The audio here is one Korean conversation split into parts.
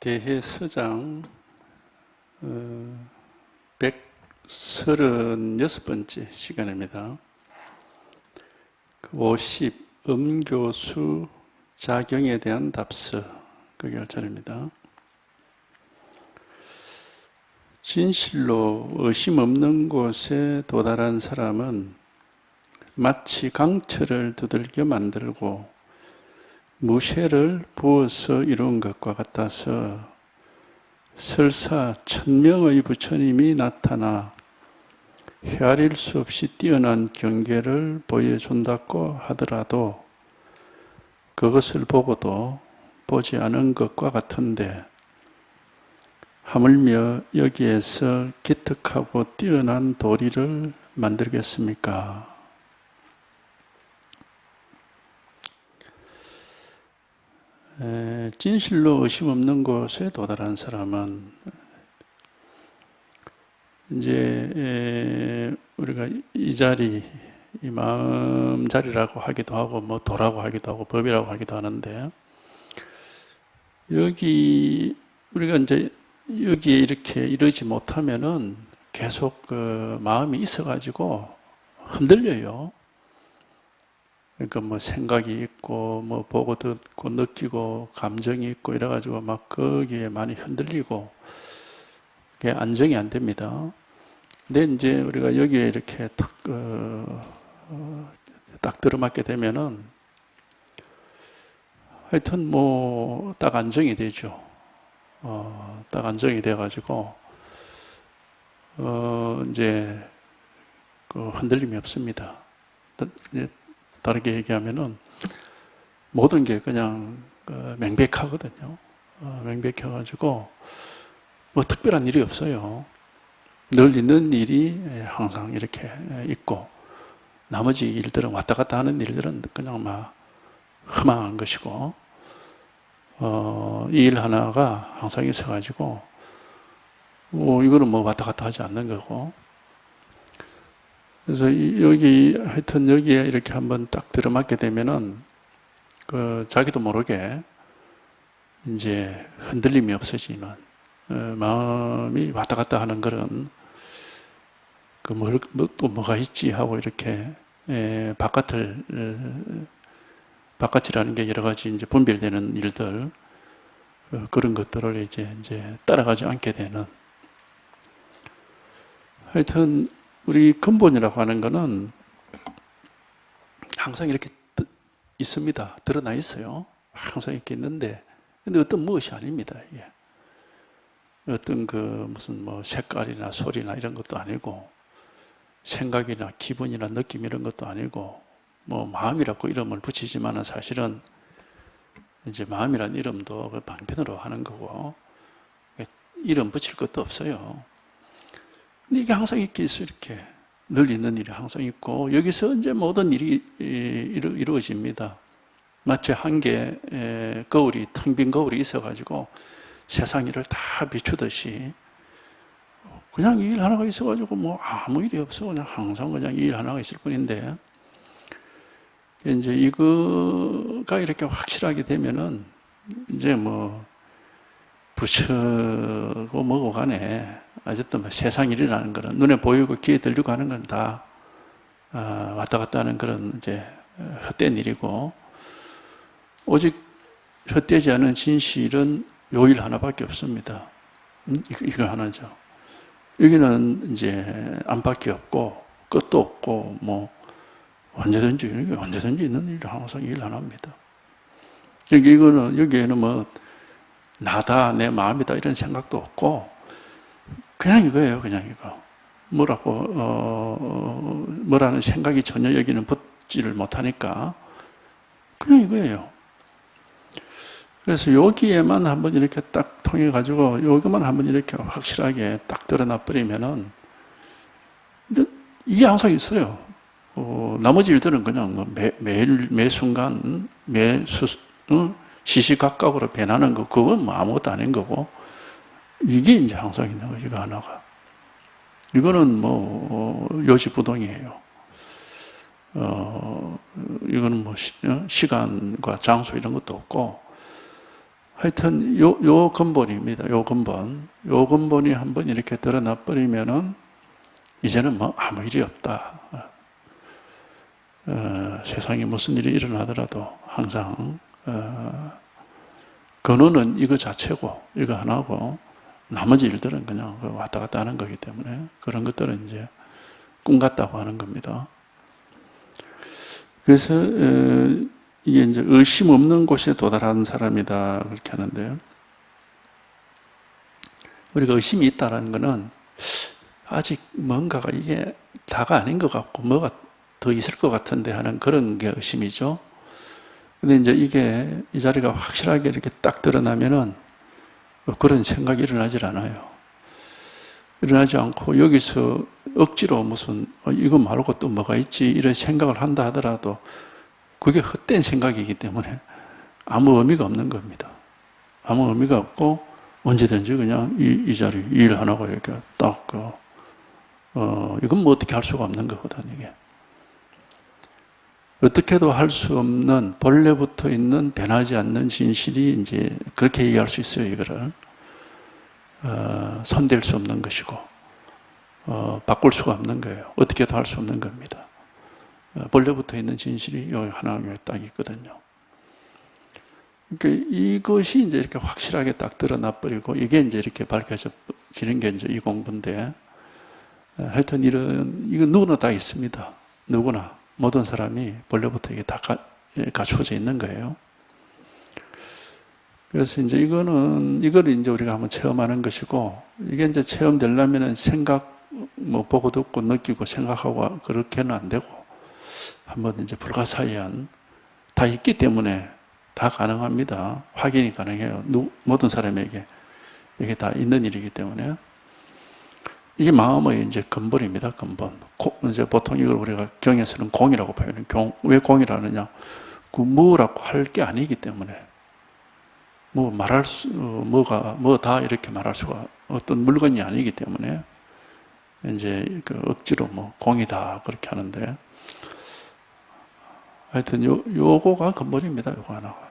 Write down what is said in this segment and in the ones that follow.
대해서장 136번째 시간입니다. 50. 음교수 자경에 대한 답서, 그 결절입니다. 진실로 의심 없는 곳에 도달한 사람은 마치 강철을 두들겨 만들고 무쇠를 부어서 이룬 것과 같아서 설사 1000명의 부처님이 나타나 헤아릴 수 없이 뛰어난 경계를 보여준다고 하더라도 그것을 보고도 보지 않은 것과 같은데 하물며 여기에서 기특하고 뛰어난 도리를 만들겠습니까? 진실로 의심 없는 곳에 도달한 사람은 이제 우리가 이 자리, 이 마음 자리라고 하기도 하고 뭐 도라고 하기도 하고 법이라고 하기도 하는데, 여기 우리가 이제 여기에 이렇게 이르지 못하면은 계속 그 마음이 있어가지고 흔들려요. 그러니까 뭐 생각이 있고 뭐 보고 듣고 느끼고 감정이 있고 이래가지고 막 거기에 많이 흔들리고 그게 안정이 안 됩니다. 근데 이제 우리가 여기에 이렇게 딱 들어맞게 되면은 하여튼 뭐 딱 안정이 되죠. 딱 안정이 돼가지고 이제 그 흔들림이 없습니다. 다르게 얘기하면은 모든 게 그냥 명백하거든요. 명백해가지고 뭐 특별한 일이 없어요. 늘 있는 일이 항상 이렇게 있고 나머지 일들은 왔다 갔다 하는 일들은 그냥 막 허망한 것이고 이 일 하나가 항상 있어가지고 이거는 뭐 왔다 갔다 하지 않는 거고, 그래서 여기 하여튼 여기에 이렇게 한번 딱 들어맞게 되면은 자기도 모르게 이제 흔들림이 없어지는 마음이 왔다 갔다 하는 그런 또 뭐가 있지 하고 이렇게 바깥이라는 게 여러 가지 이제 분별되는 일들, 그런 것들을 이제 따라가지 않게 되는, 하여튼 우리 근본이라고 하는 것은 항상 이렇게 있습니다. 드러나 있어요. 항상 이렇게 있는데, 근데 어떤 무엇이 아닙니다. 이게 어떤 무슨 뭐 색깔이나 소리나 이런 것도 아니고, 생각이나 기분이나 느낌 이런 것도 아니고, 뭐 마음이라고 이름을 붙이지만은 사실은 이제 마음이란 이름도 그 방편으로 하는 거고, 이름 붙일 것도 없어요. 근데 이게 항상 이렇게 있어. 이렇게 늘 있는 일이 항상 있고, 여기서 이제 모든 일이 이루어집니다. 마치 한 개 거울이, 텅 빈 거울이 있어가지고 세상 일을 다 비추듯이 그냥 이 일 하나가 있어가지고 뭐 아무 일이 없어. 그냥 항상 그냥 이 일 하나가 있을 뿐인데, 이제 이거가 이렇게 확실하게 되면은 이제 뭐 부처고 뭐고 간에 어쨌든 뭐 세상 일이라는 거는 눈에 보이고 귀에 들리고 하는 건 다 왔다 갔다 하는 그런 이제 헛된 일이고, 오직 헛되지 않은 진실은 요 일 하나밖에 없습니다. 이거 하나죠. 여기는 이제 안팎이 없고 끝도 없고 뭐 언제든지 있는 일, 항상 일 하나입니다. 여기에는 뭐 나다, 내 마음이다 이런 생각도 없고 그냥 이거예요. 그냥 이거 뭐라는 생각이 전혀 여기는 붙지를 못하니까 그냥 이거예요. 그래서 여기에만 한번 이렇게 딱 통해 가지고 여기만 한번 이렇게 확실하게 딱 드러나 버리면은 이게 항상 있어요. 나머지 일들은 그냥 뭐 매 순간 시시각각으로 변하는 거, 그건 뭐 아무것도 아닌 거고, 이게 이제 항상 있는 거죠. 이거 하나가. 이거는 뭐 요지부동이에요. 이거는 뭐 시간과 장소 이런 것도 없고, 하여튼 요 근본입니다. 요 근본. 요 근본이 한번 이렇게 드러나 버리면은 이제는 뭐 아무 일이 없다. 세상에 무슨 일이 일어나더라도 항상 근원은 이거 자체고 이거 하나고 나머지 일들은 그냥 왔다 갔다 하는 거기 때문에 그런 것들은 이제 꿈 같다고 하는 겁니다. 그래서 이게 이제 의심 없는 곳에 도달한 사람이다 그렇게 하는데요. 우리가 의심이 있다는 것은 아직 뭔가가 이게 다가 아닌 것 같고 뭐가 더 있을 것 같은데 하는 그런 게 의심이죠. 근데 이제 이게 이 자리가 확실하게 이렇게 딱 드러나면은 그런 생각이 일어나질 않아요. 일어나지 않고 여기서 억지로 무슨 이거 말고 또 뭐가 있지 이런 생각을 한다 하더라도 그게 헛된 생각이기 때문에 아무 의미가 없는 겁니다. 아무 의미가 없고 언제든지 그냥 이 자리 일 하나고 이렇게 딱 이건 뭐 어떻게 할 수가 없는 거거든 이게. 어떻게도 할 수 없는 본래부터 있는 변하지 않는 진실이 이제 그렇게 얘기할 수 있어요. 이거를 손댈 수 없는 것이고 바꿀 수가 없는 거예요. 어떻게도 할 수 없는 겁니다. 본래부터 있는 진실이 여기 하나 딱 있거든요. 그러니까 이것이 이제 이렇게 확실하게 딱 드러나 버리고 이게 이제 이렇게 밝혀지는 게 이제 이 공부인데 하여튼 이거 누구나 다 있습니다. 누구나. 모든 사람이 본래부터 이게 다 갖추어져 있는 거예요. 그래서 이제 이걸 이제 우리가 한번 체험하는 것이고, 이게 이제 체험되려면은 생각, 보고 듣고 느끼고 생각하고 그렇게는 안 되고, 한번 이제 불가사의한, 다 있기 때문에 다 가능합니다. 확인이 가능해요. 모든 사람에게. 이게 다 있는 일이기 때문에. 이게 마음의 이제 근본입니다, 근본. 이제 보통 이걸 우리가 경에서는 공이라고 표현해요. 왜 공이라느냐? 그 뭐라고 할 게 아니기 때문에. 다 이렇게 말할 수가 어떤 물건이 아니기 때문에 이제 그 억지로 공이다 그렇게 하는데 하여튼 요거가 근본입니다, 요거 하나가.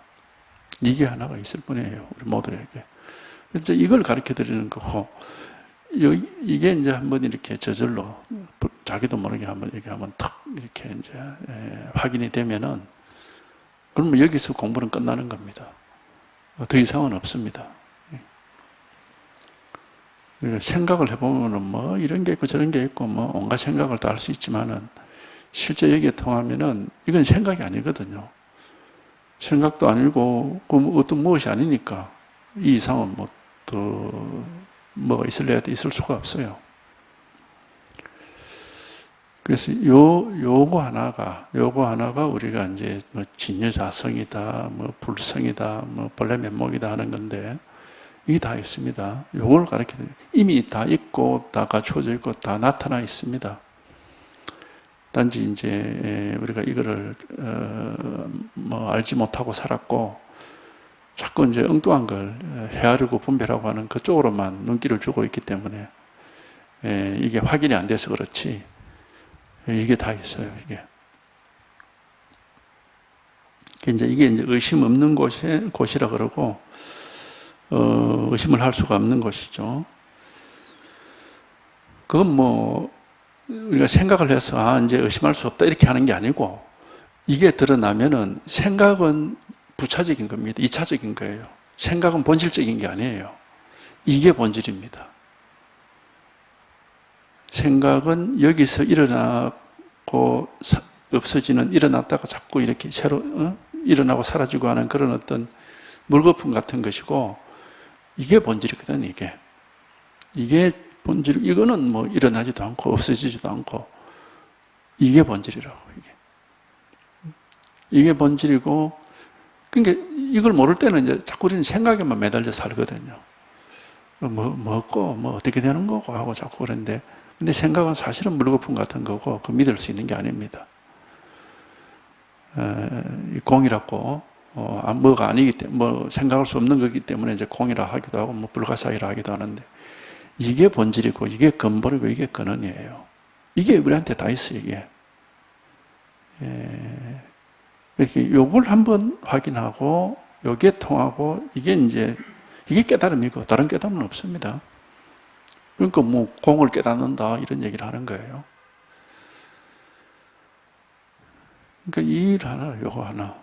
이게 하나가 있을 뿐이에요, 우리 모두에게. 이제 이걸 가르쳐 드리는 거고, 이게 이제 한번 이렇게 저절로 자기도 모르게 한번 얘기하면 탁 이렇게 이제 확인이 되면은 그러면 여기서 공부는 끝나는 겁니다. 더 이상은 없습니다. 그러니까 생각을 해보면은 이런 게 있고 저런 게 있고 온갖 생각을 다 할 수 있지만은 실제 여기에 통하면은 이건 생각이 아니거든요. 생각도 아니고 어떤 무엇이 아니니까 이 이상은 뭐가 있을래야 있을 수가 없어요. 그래서 요거 하나가 우리가 이제 진여자성이다, 불성이다, 본래 면목이다 하는 건데 이게 다 있습니다. 요걸 가르치는 이미 다 있고 다 갖춰져 있고 다 나타나 있습니다. 단지 이제 우리가 이거를 알지 못하고 살았고 자꾸 이제 엉뚱한 걸 헤아리고 분별하고 하는 그쪽으로만 눈길을 주고 있기 때문에 이게 확인이 안 돼서 그렇지 이게 다 있어요. 이게 이제 의심 없는 곳이라 그러고 의심을 할 수가 없는 곳이죠. 그건 우리가 생각을 해서 이제 의심할 수 없다 이렇게 하는 게 아니고 이게 드러나면은 생각은 부차적인 겁니다. 2차적인 거예요. 생각은 본질적인 게 아니에요. 이게 본질입니다. 생각은 여기서 일어나고 없어지는, 일어났다가 자꾸 이렇게 새로 일어나고 사라지고 하는 그런 어떤 물거품 같은 것이고 이게 본질이거든. 이게 본질. 이거는 일어나지도 않고 없어지지도 않고 이게 본질이라고. 이게 본질이고 그러니까 이걸 모를 때는 이제 자꾸 우리는 생각에만 매달려 살거든요. 먹고 어떻게 되는 거고 하고 자꾸 그러는데 근데 생각은 사실은 물거품 같은 거고 그 믿을 수 있는 게 아닙니다. 공이라고 뭐가 아니기 때문에 생각할 수 없는 거기 때문에 이제 공이라 하기도 하고 불가사의라 하기도 하는데 이게 본질이고 이게 근본이고 이게 근원이에요. 이게 우리한테 다 있어요. 이게 이렇게 요걸 한번 확인하고 요게 통하고 이게 깨달음이고 다른 깨달음은 없습니다. 그러니까 뭐 공을 깨닫는다 이런 얘기를 하는 거예요. 그러니까 이 일 하나, 요거 하나.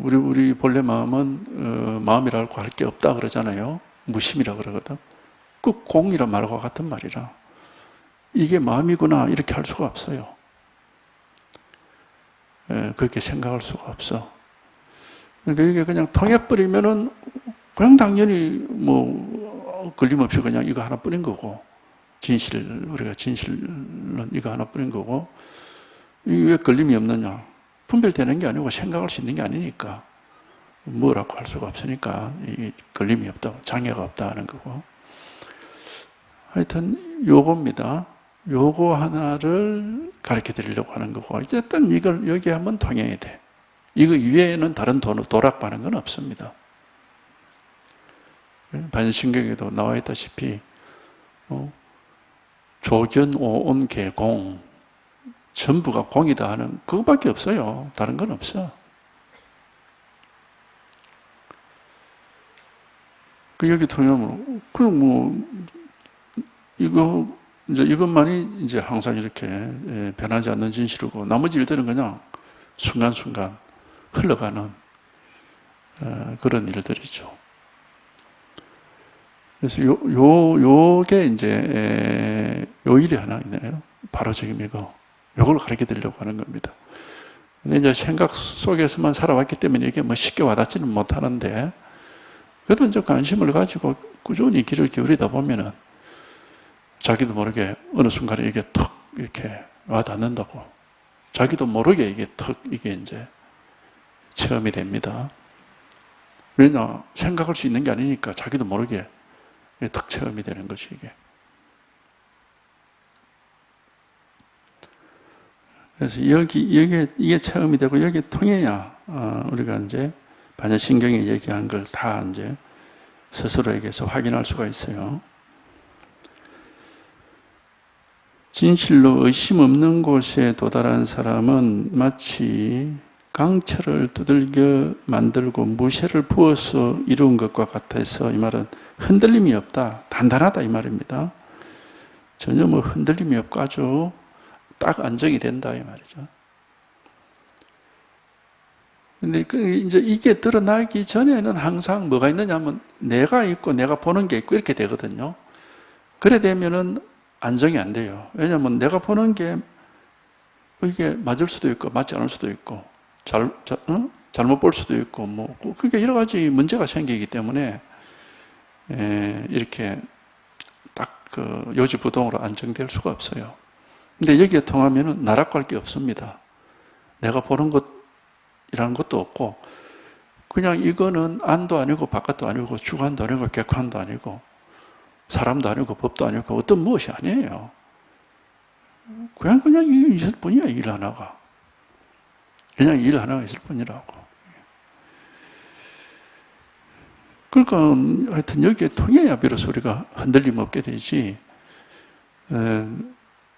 우리 본래 마음은 마음이라고 할 게 없다 그러잖아요. 무심이라 그러거든. 그 공이란 말과 같은 말이라. 이게 마음이구나 이렇게 할 수가 없어요. 그렇게 생각할 수가 없어. 그러니까 이게 그냥 통해버리면은 그냥 당연히 뭐 걸림없이 그냥 이거 하나뿐인 거고, 우리가 진실은 이거 하나뿐인 거고, 이게 왜 걸림이 없느냐? 분별되는 게 아니고 생각할 수 있는 게 아니니까, 뭐라고 할 수가 없으니까 이 걸림이 없다, 장애가 없다 하는 거고. 하여튼 요겁니다. 요거 하나를 가르쳐 드리려고 하는 거고, 어쨌든 이걸 여기에 한번 통해야 돼. 이거 이외에는 다른 도락하는 건 없습니다. 반신경에도 나와 있다시피 조견, 오온, 개공 전부가 공이다 하는 그것밖에 없어요. 다른 건 없어. 그 여기 통하면 그럼 뭐 이것만이 이제 항상 이렇게 변하지 않는 진실이고, 나머지 일들은 그냥 순간순간 흘러가는 그런 일들이죠. 그래서 요게 이제 요 일이 하나 있네요. 바로 지금 요걸 가르쳐 드리려고 하는 겁니다. 근데 이제 생각 속에서만 살아왔기 때문에 이게 뭐 쉽게 와닿지는 못하는데, 그래도 이제 관심을 가지고 꾸준히 귀를 기울이다 보면은 자기도 모르게 어느 순간에 이게 턱 이렇게 와닿는다고. 자기도 모르게 이게 이제 체험이 됩니다. 왜냐? 생각할 수 있는 게 아니니까 자기도 모르게 턱 체험이 되는 거지, 이게. 그래서 이게 체험이 되고, 여기에 통해야, 우리가 이제 반야신경에 얘기한 걸 다 이제 스스로에게서 확인할 수가 있어요. 진실로 의심 없는 곳에 도달한 사람은 마치 강철을 두들겨 만들고 무쇠를 부어서 이룬 것과 같아서, 이 말은 흔들림이 없다, 단단하다 이 말입니다. 전혀 뭐 흔들림이 없고 아주 딱 안정이 된다 이 말이죠. 근데 이제 이게 드러나기 전에는 항상 뭐가 있느냐면 내가 있고 내가 보는 게 있고 이렇게 되거든요. 그래 되면은 안정이 안 돼요. 왜냐하면 내가 보는 게 이게 맞을 수도 있고 맞지 않을 수도 있고 잘못 볼 수도 있고 뭐 그러니까 여러 가지 문제가 생기기 때문에 이렇게 딱 그 요지부동으로 안정될 수가 없어요. 근데 여기에 통하면은 나락갈 게 없습니다. 내가 보는 것이라는 것도 없고, 그냥 이거는 안도 아니고 바깥도 아니고 주관도 아니고 객관도 아니고 사람도 아니고 법도 아니고 어떤 무엇이 아니에요. 그냥 이 있을 뿐이야. 일 하나가 그냥 일 하나가 있을 뿐이라고. 그러니까 하여튼 여기에 통해야 비로소 우리가 흔들림 없게 되지,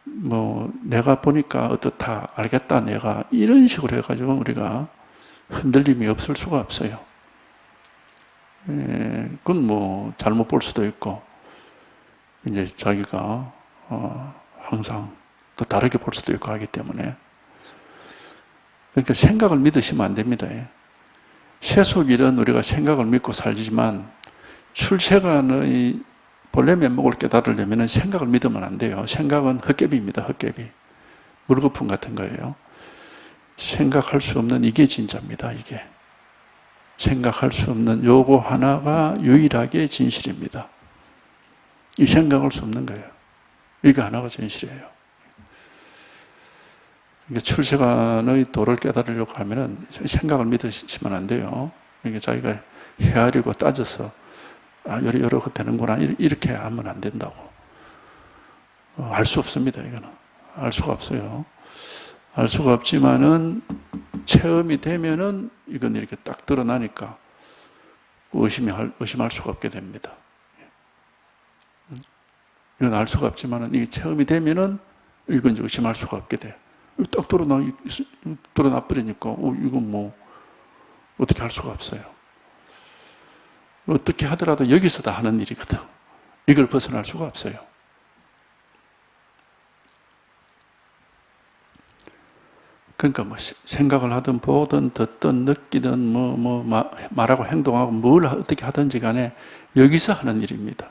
뭐 내가 보니까 어떻다 알겠다 내가 이런 식으로 해가지고 우리가 흔들림이 없을 수가 없어요. 그건 뭐 잘못 볼 수도 있고 이제 자기가 항상 또 다르게 볼 수도 있고 하기 때문에, 그러니까 생각을 믿으시면 안 됩니다. 세속일은 우리가 생각을 믿고 살지만 출세간의 본래 면목을 깨달으려면 생각을 믿으면 안 돼요. 생각은 헛개비입니다. 헛개비. 물거품 같은 거예요. 생각할 수 없는 이게 진짜입니다. 이게. 생각할 수 없는 요거 하나가 유일하게 진실입니다. 이 생각할 수 없는 거예요. 이거 하나가 진실이에요. 그러니까 출세간의 도를 깨달으려고 하면은 생각을 믿으시면 안 돼요. 그러니까 자기가 헤아리고 따져서 이렇게 되는구나 이렇게 하면 안 된다고. 알 수 없습니다. 이거는 알 수가 없어요. 알 수가 없지만은 체험이 되면은 이건 이렇게 딱 드러나니까 의심할 수가 없게 됩니다. 이건 알 수가 없지만은 이게 체험이 되면은 이건 이제 의심할 수가 없게 돼. 딱 드러나 버리니까 이건 뭐 어떻게 할 수가 없어요. 어떻게 하더라도 여기서 다 하는 일이거든. 이걸 벗어날 수가 없어요. 그러니까 뭐 생각을 하든 보든 듣든 느끼든 말하고 행동하고 뭘 어떻게 하든지 간에 여기서 하는 일입니다.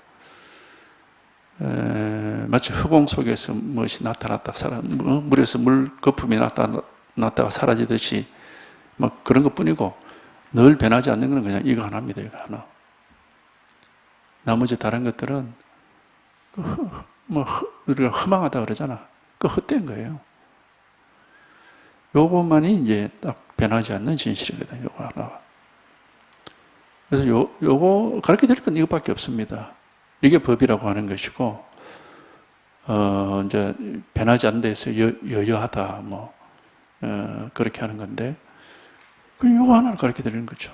마치 허공 속에서 무엇이 나타났다 물에서 물 거품이 나타났다가 사라지듯이 막 그런 것뿐이고 늘 변하지 않는 것은 그냥 이거 하나입니다. 이거 하나. 나머지 다른 것들은 우리가 허망하다 그러잖아. 그 헛된 거예요. 요것만이 이제 딱 변하지 않는 진실이거든요. 요거 하나가. 그래서 요거 가르쳐 드릴 건 이것밖에 없습니다. 이게 법이라고 하는 것이고, 이제 변하지 않는 데서 여여하다, 그렇게 하는 건데, 요거 하나를 가르쳐 드리는 거죠.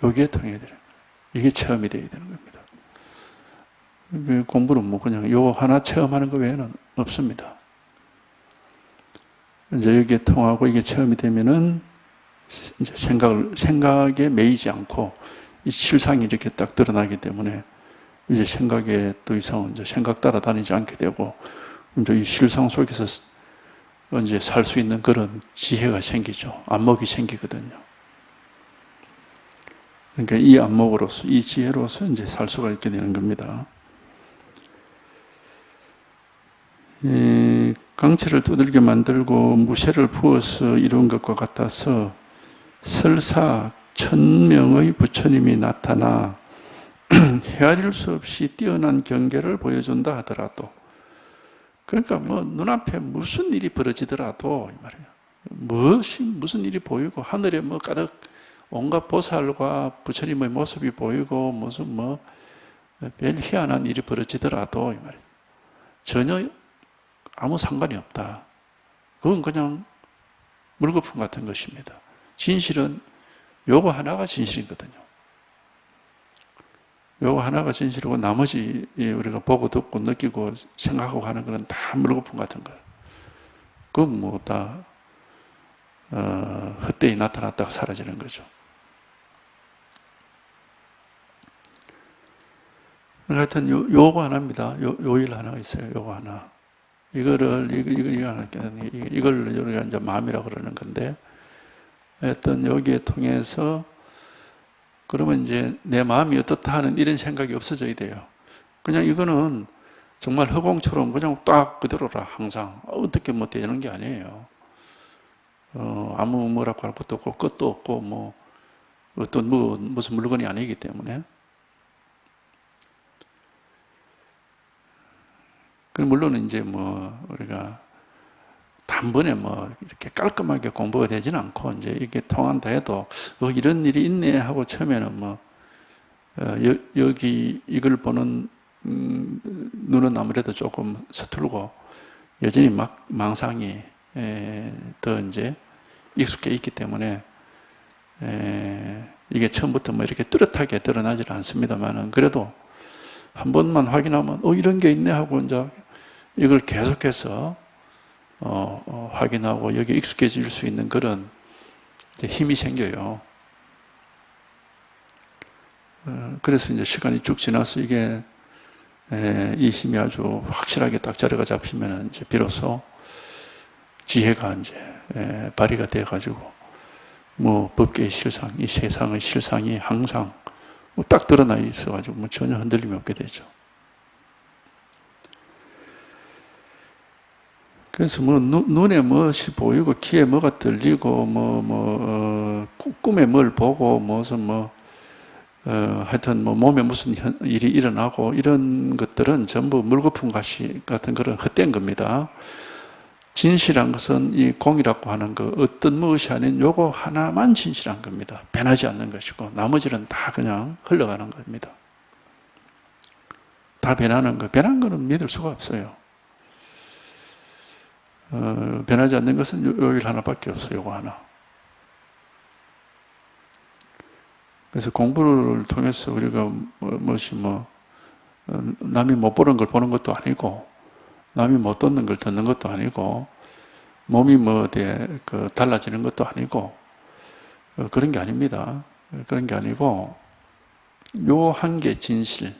여기에 통해야 되는 거예요. 이게 체험이 되어야 되는 겁니다. 공부는 뭐 그냥 요거 하나 체험하는 것 외에는 없습니다. 이제 여기에 통하고 이게 체험이 되면은 이제 생각에 매이지 않고 이 실상이 이렇게 딱 드러나기 때문에 이제 생각에 또 이상 이제 생각 따라다니지 않게 되고 이제 이 실상 속에서 이제 살 수 있는 그런 지혜가 생기죠. 안목이 생기거든요. 그러니까 이 안목으로서, 이 지혜로서 이제 살 수가 있게 되는 겁니다. 강체를 두들겨 만들고 무쇠를 부어서 이룬 것과 같아서 설사 1000명의 부처님이 나타나 헤아릴 수 없이 뛰어난 경계를 보여준다 하더라도, 그러니까 눈앞에 무슨 일이 벌어지더라도 이 말이에요. 무슨 일이 보이고 하늘에 가득 온갖 보살과 부처님의 모습이 보이고 무슨 별 희한한 일이 벌어지더라도 이 말이에요. 전혀 아무 상관이 없다. 그건 그냥 물거품 같은 것입니다. 진실은 요거 하나가 진실이거든요. 요거 하나가 진실이고 나머지 우리가 보고 듣고 느끼고 생각하고 하는 것은 다 물거품 같은 거예요. 그건 다 헛되이 나타났다가 사라지는 거죠. 하여튼 요거 하나입니다. 요 일 하나가 있어요. 요거 하나. 이걸 우리가 이제 마음이라고 그러는 건데, 하여튼 여기에 통해서 그러면 이제 내 마음이 어떻다 하는 이런 생각이 없어져야 돼요. 그냥 이거는 정말 허공처럼 그냥 딱 그대로라 항상 어떻게 되는 게 아니에요. 아무 뭐라고 할 것도 없고 끝도 없고 어떤 무슨 물건이 아니기 때문에. 물론 이제 우리가 단번에 이렇게 깔끔하게 공부가 되지는 않고 이제 이게 통한다 해도 이런 일이 있네 하고 처음에는 여기 이걸 보는 눈은 아무래도 조금 서툴고 여전히 망상이 더 이제 익숙해 있기 때문에 이게 처음부터 이렇게 뚜렷하게 드러나지는 않습니다만은 그래도 한 번만 확인하면 이런 게 있네 하고 이제 이걸 계속해서 확인하고 여기 익숙해질 수 있는 그런 힘이 생겨요. 그래서 이제 시간이 쭉 지나서 이게 이 힘이 아주 확실하게 딱 자리가 잡히면 이제 비로소 지혜가 이제 발휘가 돼가지고 법계의 실상, 이 세상의 실상이 항상 딱 드러나 있어가지고 전혀 흔들림이 없게 되죠. 그래서 눈에 무엇이 보이고 귀에 뭐가 들리고 꿈에 뭘 보고 무슨 하여튼 몸에 무슨 일이 일어나고 이런 것들은 전부 물거품 같은 그런 헛된 겁니다. 진실한 것은 이 공이라고 하는 거 어떤 무엇이 아닌 요거 하나만 진실한 겁니다. 변하지 않는 것이고 나머지는 다 그냥 흘러가는 겁니다. 다 변하는 거는 믿을 수가 없어요. 변하지 않는 것은 요 일 하나밖에 없어요. 요거 하나. 그래서 공부를 통해서 우리가 남이 못 보는 걸 보는 것도 아니고 남이 못 듣는 걸 듣는 것도 아니고 몸이 달라지는 것도 아니고 그런 게 아닙니다. 그런 게 아니고 요 한 개 진실,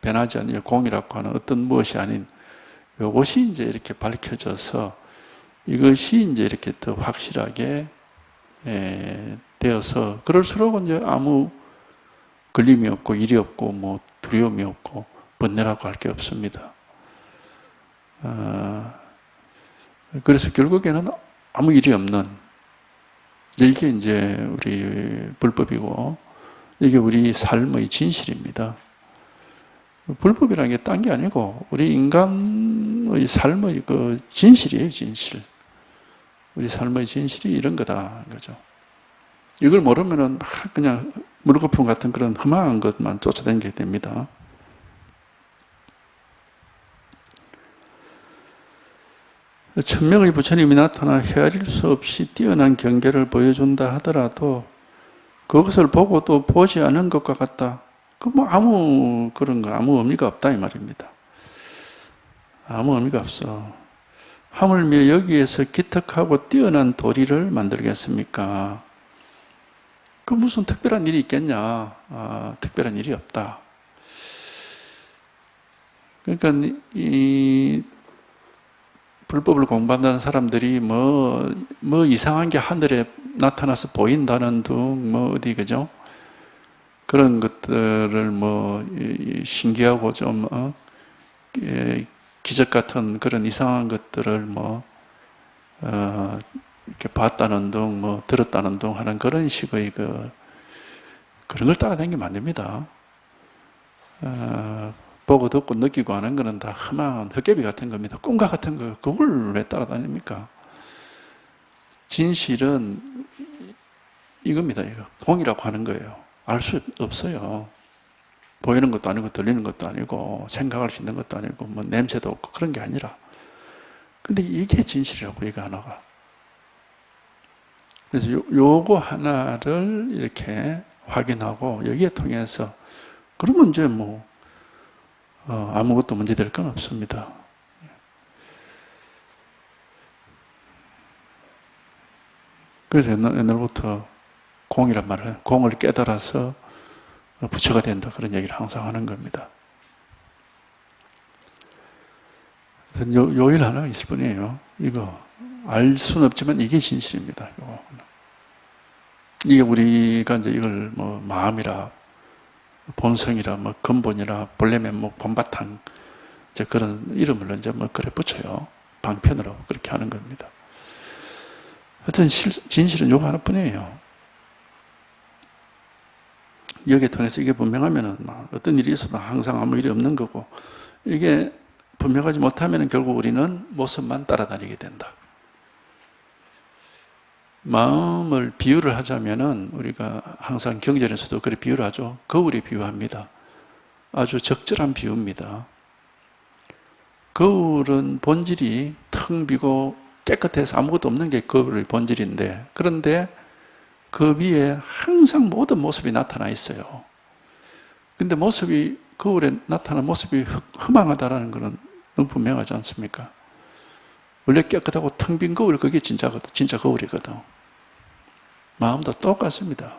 변하지 않는 공이라고 하는 어떤 무엇이 아닌 요것이 이제 이렇게 밝혀져서 이것이 이제 이렇게 더 확실하게 되어서 그럴수록 이제 아무 걸림이 없고 일이 없고 뭐 두려움이 없고 번뇌라고 할 게 없습니다. 그래서 결국에는 아무 일이 없는 이게 이제 우리 불법이고 이게 우리 삶의 진실입니다. 불법이라는 게 딴 게 아니고 우리 인간의 삶의 그 진실이에요, 진실. 우리 삶의 진실이 이런 거다, 거죠. 이걸 모르면은 그냥 물거품 같은 그런 험한 것만 쫓아다니게 됩니다. 천명의 부처님이 나타나 헤아릴 수 없이 뛰어난 경계를 보여준다 하더라도 그것을 보고 또 보지 않은 것과 같다. 아무 그런 거 아무 의미가 없다 이 말입니다. 아무 의미가 없어. 하물며 여기에서 기특하고 뛰어난 도리를 만들겠습니까? 그 무슨 특별한 일이 있겠냐? 특별한 일이 없다. 그러니까 이 불법을 공부한다는 사람들이 뭐 이상한 게 하늘에 나타나서 보인다는 둥, 어디, 그죠? 그런 것들을 신기하고 좀, 기적 같은 그런 이상한 것들을 이렇게 봤다는 둥, 들었다는 둥 하는 그런 식의 그런 걸 따라다니면 안 됩니다. 보고 듣고 느끼고 하는 거는 다 험한 헛개비 같은 겁니다. 꿈과 같은 거, 그걸 왜 따라다닙니까? 진실은 이겁니다. 이거 공이라고 하는 거예요. 알 수 없어요. 보이는 것도 아니고 들리는 것도 아니고 생각할 수 있는 것도 아니고 냄새도 없고 그런 게 아니라. 근데 이게 진실이라고 이거 하나가. 그래서 요거 하나를 이렇게 확인하고 여기에 통해서 그러면 이제 아무것도 문제될 건 없습니다. 그래서 옛날부터 공이란 말을, 공을 깨달아서 부처가 된다. 그런 얘기를 항상 하는 겁니다. 요 일 하나 있을 뿐이에요. 이거. 알 수는 없지만 이게 진실입니다. 이게 우리가 이제 이걸 마음이라, 본성이라, 근본이라, 본래 면목, 본바탕, 이제 그런 이름을 이제 그래 붙여요. 방편으로 그렇게 하는 겁니다. 하여튼 진실은 요거 하나뿐이에요. 여기에 통해서 이게 분명하면은 어떤 일이 있어도 항상 아무 일이 없는 거고, 이게 분명하지 못하면 결국 우리는 모습만 따라다니게 된다. 마음을 비유를 하자면은 우리가 항상 경전에서도 그렇게 비유를 하죠. 거울에 비유합니다. 아주 적절한 비유입니다. 거울은 본질이 텅 비고 깨끗해서 아무것도 없는 게 거울의 본질인데, 그런데 그 위에 항상 모든 모습이 나타나 있어요. 근데 거울에 나타난 모습이 허망하다라는 것은 너무 분명하지 않습니까? 원래 깨끗하고 텅 빈 거울, 그게 진짜 거울이거든. 마음도 똑같습니다.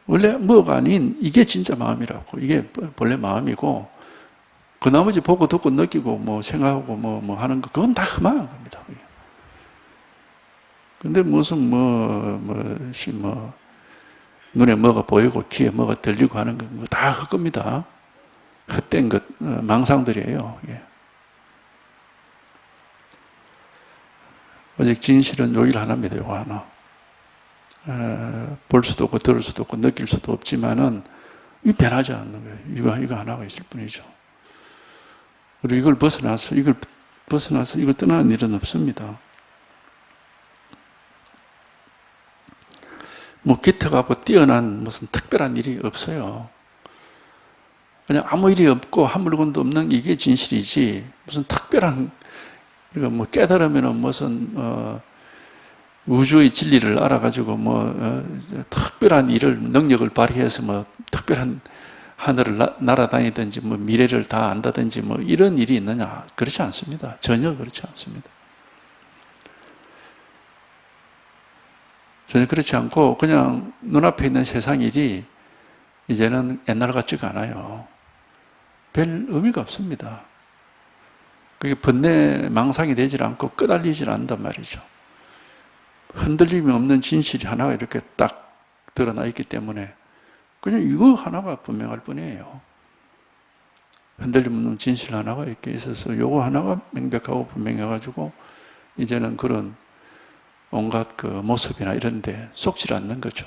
원래 뭐가 아닌 이게 진짜 마음이라고. 이게 본래 마음이고, 그 나머지 보고 듣고 느끼고 생각하고 하는 거, 그건 다 험한 겁니다. 근데 무슨 눈에 뭐가 보이고 귀에 뭐가 들리고 하는 거 다 헛겁니다. 헛된 것, 망상들이에요. 오직 진실은 요 일 하나입니다. 요거 하나. 볼 수도 없고 들을 수도 없고 느낄 수도 없지만은 이 변하지 않는 거예요. 이거 하나가 있을 뿐이죠. 그리고 이걸 벗어나서 이걸 떠나는 일은 없습니다. 기특하고 뛰어난 무슨 특별한 일이 없어요. 그냥 아무 일이 없고 한 물건도 없는 이게 진실이지, 무슨 특별한, 그러니까 깨달으면은 무슨 우주의 진리를 알아가지고 특별한 일을, 능력을 발휘해서 특별한 하늘을 날아다니든지 미래를 다 안다든지 이런 일이 있느냐? 그렇지 않습니다. 전혀 그렇지 않습니다. 전혀 그렇지 않고 그냥 눈앞에 있는 세상 일이 이제는 옛날 같지가 않아요. 별 의미가 없습니다. 그게 번뇌 망상이 되질 않고 끄달리질 않는단 말이죠. 흔들림이 없는 진실이 하나가 이렇게 딱 드러나 있기 때문에 그냥 이거 하나가 분명할 뿐이에요. 흔들림 없는 진실 하나가 이렇게 있어서 이거 하나가 명백하고 분명해가지고 이제는 그런 온갖 그 모습이나 이런 데 속질 않는 거죠.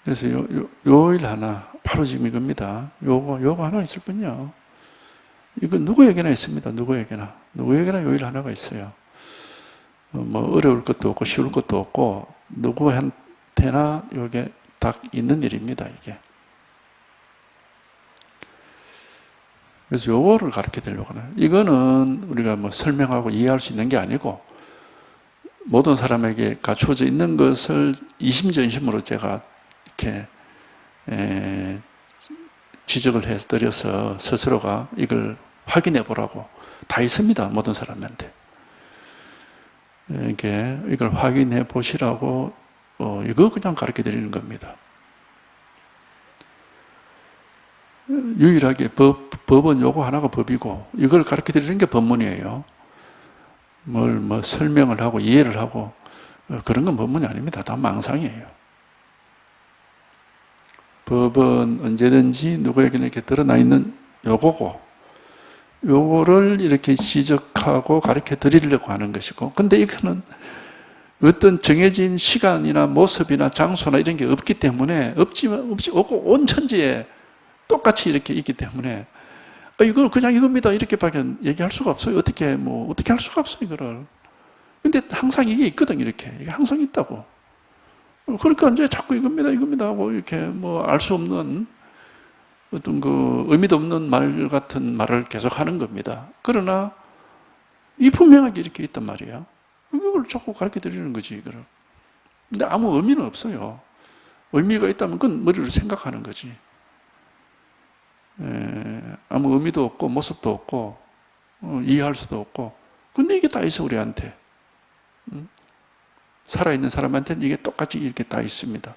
그래서 요 일 하나, 바로 지금 이겁니다. 요거 하나 있을 뿐이요. 이거 누구에게나 있습니다. 누구에게나 요 일 하나가 있어요. 뭐 어려울 것도 없고 쉬울 것도 없고 누구한테나 이게 딱 있는 일입니다. 이게. 그래서 요거를 가르쳐 드리려고 하나요. 이거는 우리가 뭐 설명하고 이해할 수 있는 게 아니고 모든 사람에게 갖추어져 있는 것을 이심전심으로 제가 이렇게 지적을 해드려서 스스로가 이걸 확인해 보라고 다 있습니다. 모든 사람한테. 이걸 확인해 보시라고 이거 그냥 가르쳐 드리는 겁니다. 유일하게 법은 요거 하나가 법이고 이걸 가르쳐 드리는 게 법문이에요. 뭘 뭐 설명을 하고 이해를 하고 그런 건 법문이 아닙니다. 다 망상이에요. 법은 언제든지 누구에게나 이렇게 드러나 있는 요거고 요거를 이렇게 지적하고 가르쳐 드리려고 하는 것이고 근데 이거는 어떤 정해진 시간이나 모습이나 장소나 이런 게 없기 때문에 없지 없고 온 천지에 똑같이 이렇게 있기 때문에 이걸 그냥 이겁니다 이렇게밖에 얘기할 수가 없어요. 어떻게 할 수가 없어요 이거를. 근데 항상 이게 있거든 이렇게 이게 항상 있다고. 그러니까 이제 자꾸 이겁니다 하고 이렇게 알 수 없는 어떤 그 의미도 없는 말 같은 말을 계속 하는 겁니다. 그러나 이 분명하게 이렇게 있단 말이에요. 이걸 자꾸 가르쳐 드리는 거지 이거를. 근데 아무 의미는 없어요. 의미가 있다면 그건 머리로 생각하는 거지. 아무 의미도 없고 모습도 없고 이해할 수도 없고 근데 이게 다 있어 우리한테. 살아있는 사람한테는 이게 똑같이 이렇게 다 있습니다.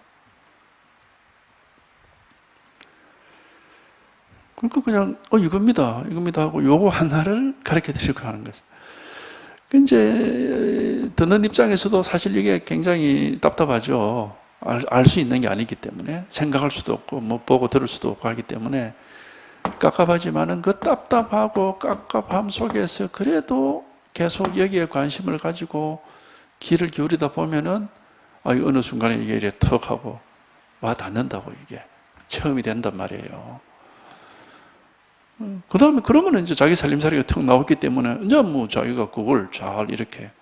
그러니까 그냥 이겁니다 하고 요거 하나를 가르쳐 드리려고 하는 거죠. 이제 듣는 입장에서도 사실 이게 굉장히 답답하죠. 알 수 있는 게 아니기 때문에 생각할 수도 없고 보고 들을 수도 없고 하기 때문에 깝깝하지만은 그 답답하고 깝깝함 속에서 그래도 계속 여기에 관심을 가지고 귀를 기울이다 보면은 어느 순간에 이게 이래 턱 하고 와 닿는다고 이게 체험이 된단 말이에요. 그 다음에 그러면 이제 자기 살림살이가 턱 나왔기 때문에 이제 자기가 그걸 잘 이렇게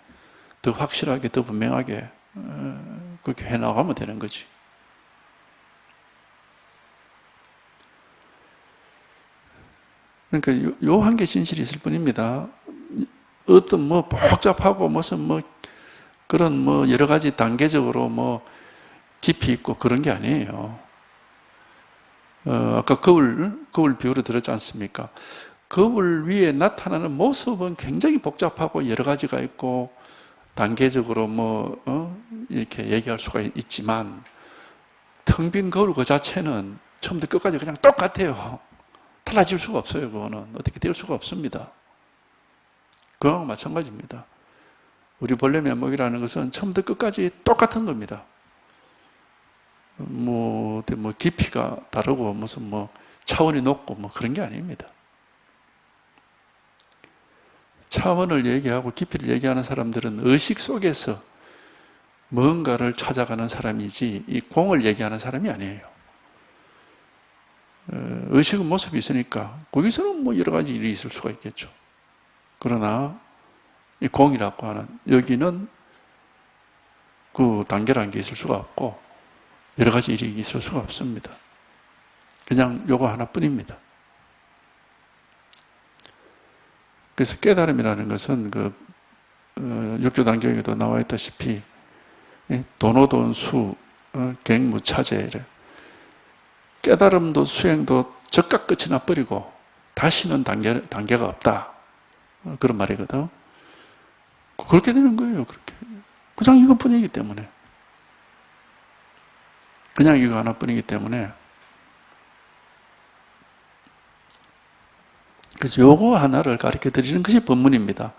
더 확실하게 더 분명하게 그렇게 해나가면 되는 거지. 그러니까 요 한 개 진실이 있을 뿐입니다. 어떤 복잡하고 무슨 그런 여러 가지 단계적으로 깊이 있고 그런 게 아니에요. 아까 거울 비유를 들었지 않습니까? 거울 위에 나타나는 모습은 굉장히 복잡하고 여러 가지가 있고 단계적으로 이렇게 얘기할 수가 있지만 텅 빈 거울 그 자체는 처음부터 끝까지 그냥 똑같아요. 달라질 수가 없어요. 그거는 어떻게 될 수가 없습니다. 그거하고 마찬가지입니다. 우리 본래 면목이라는 것은 처음부터 끝까지 똑같은 겁니다. 깊이가 다르고 무슨 차원이 높고 그런 게 아닙니다. 차원을 얘기하고 깊이를 얘기하는 사람들은 의식 속에서 뭔가를 찾아가는 사람이지 이 공을 얘기하는 사람이 아니에요. 의식은 모습이 있으니까 거기서는 여러 가지 일이 있을 수가 있겠죠. 그러나 이 공이라고 하는 여기는 그 단계라는 게 있을 수가 없고 여러 가지 일이 있을 수가 없습니다. 그냥 요거 하나뿐입니다. 그래서 깨달음이라는 것은 육조단경에도 나와 있다시피 도노돈수 갱무차제 깨달음도 수행도 즉각 끝이 나버리고 다시는 단계가 없다. 그런 말이거든. 그렇게 되는 거예요. 그렇게. 그냥 이것뿐이기 때문에. 그냥 이거 하나뿐이기 때문에. 그래서 요거 하나를 가르쳐 드리는 것이 법문입니다.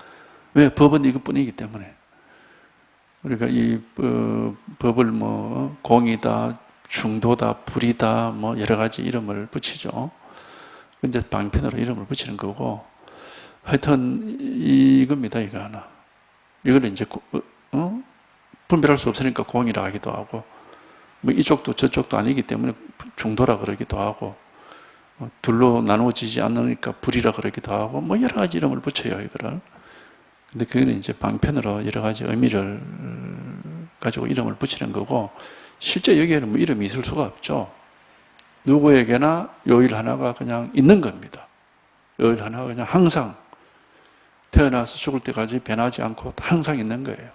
왜? 법은 이것뿐이기 때문에. 우리가 이 법을 뭐 공이다, 중도다, 불이다, 뭐 여러 가지 이름을 붙이죠. 근데 방편으로 이름을 붙이는 거고, 하여튼 이겁니다. 이거 하나. 이걸 이제 분별할 수 없으니까 공이라 하기도 하고, 뭐 이쪽도 저쪽도 아니기 때문에 중도라 그러기도 하고, 둘로 나누어지지 않으니까 불이라 그러기도 하고, 뭐 여러 가지 이름을 붙여요, 이거를. 근데 그거는 이제 방편으로 여러 가지 의미를 가지고 이름을 붙이는 거고, 실제 여기에는 뭐 이름이 있을 수가 없죠. 누구에게나 요일 하나가 그냥 있는 겁니다. 요일 하나가 그냥 항상 태어나서 죽을 때까지 변하지 않고 항상 있는 거예요.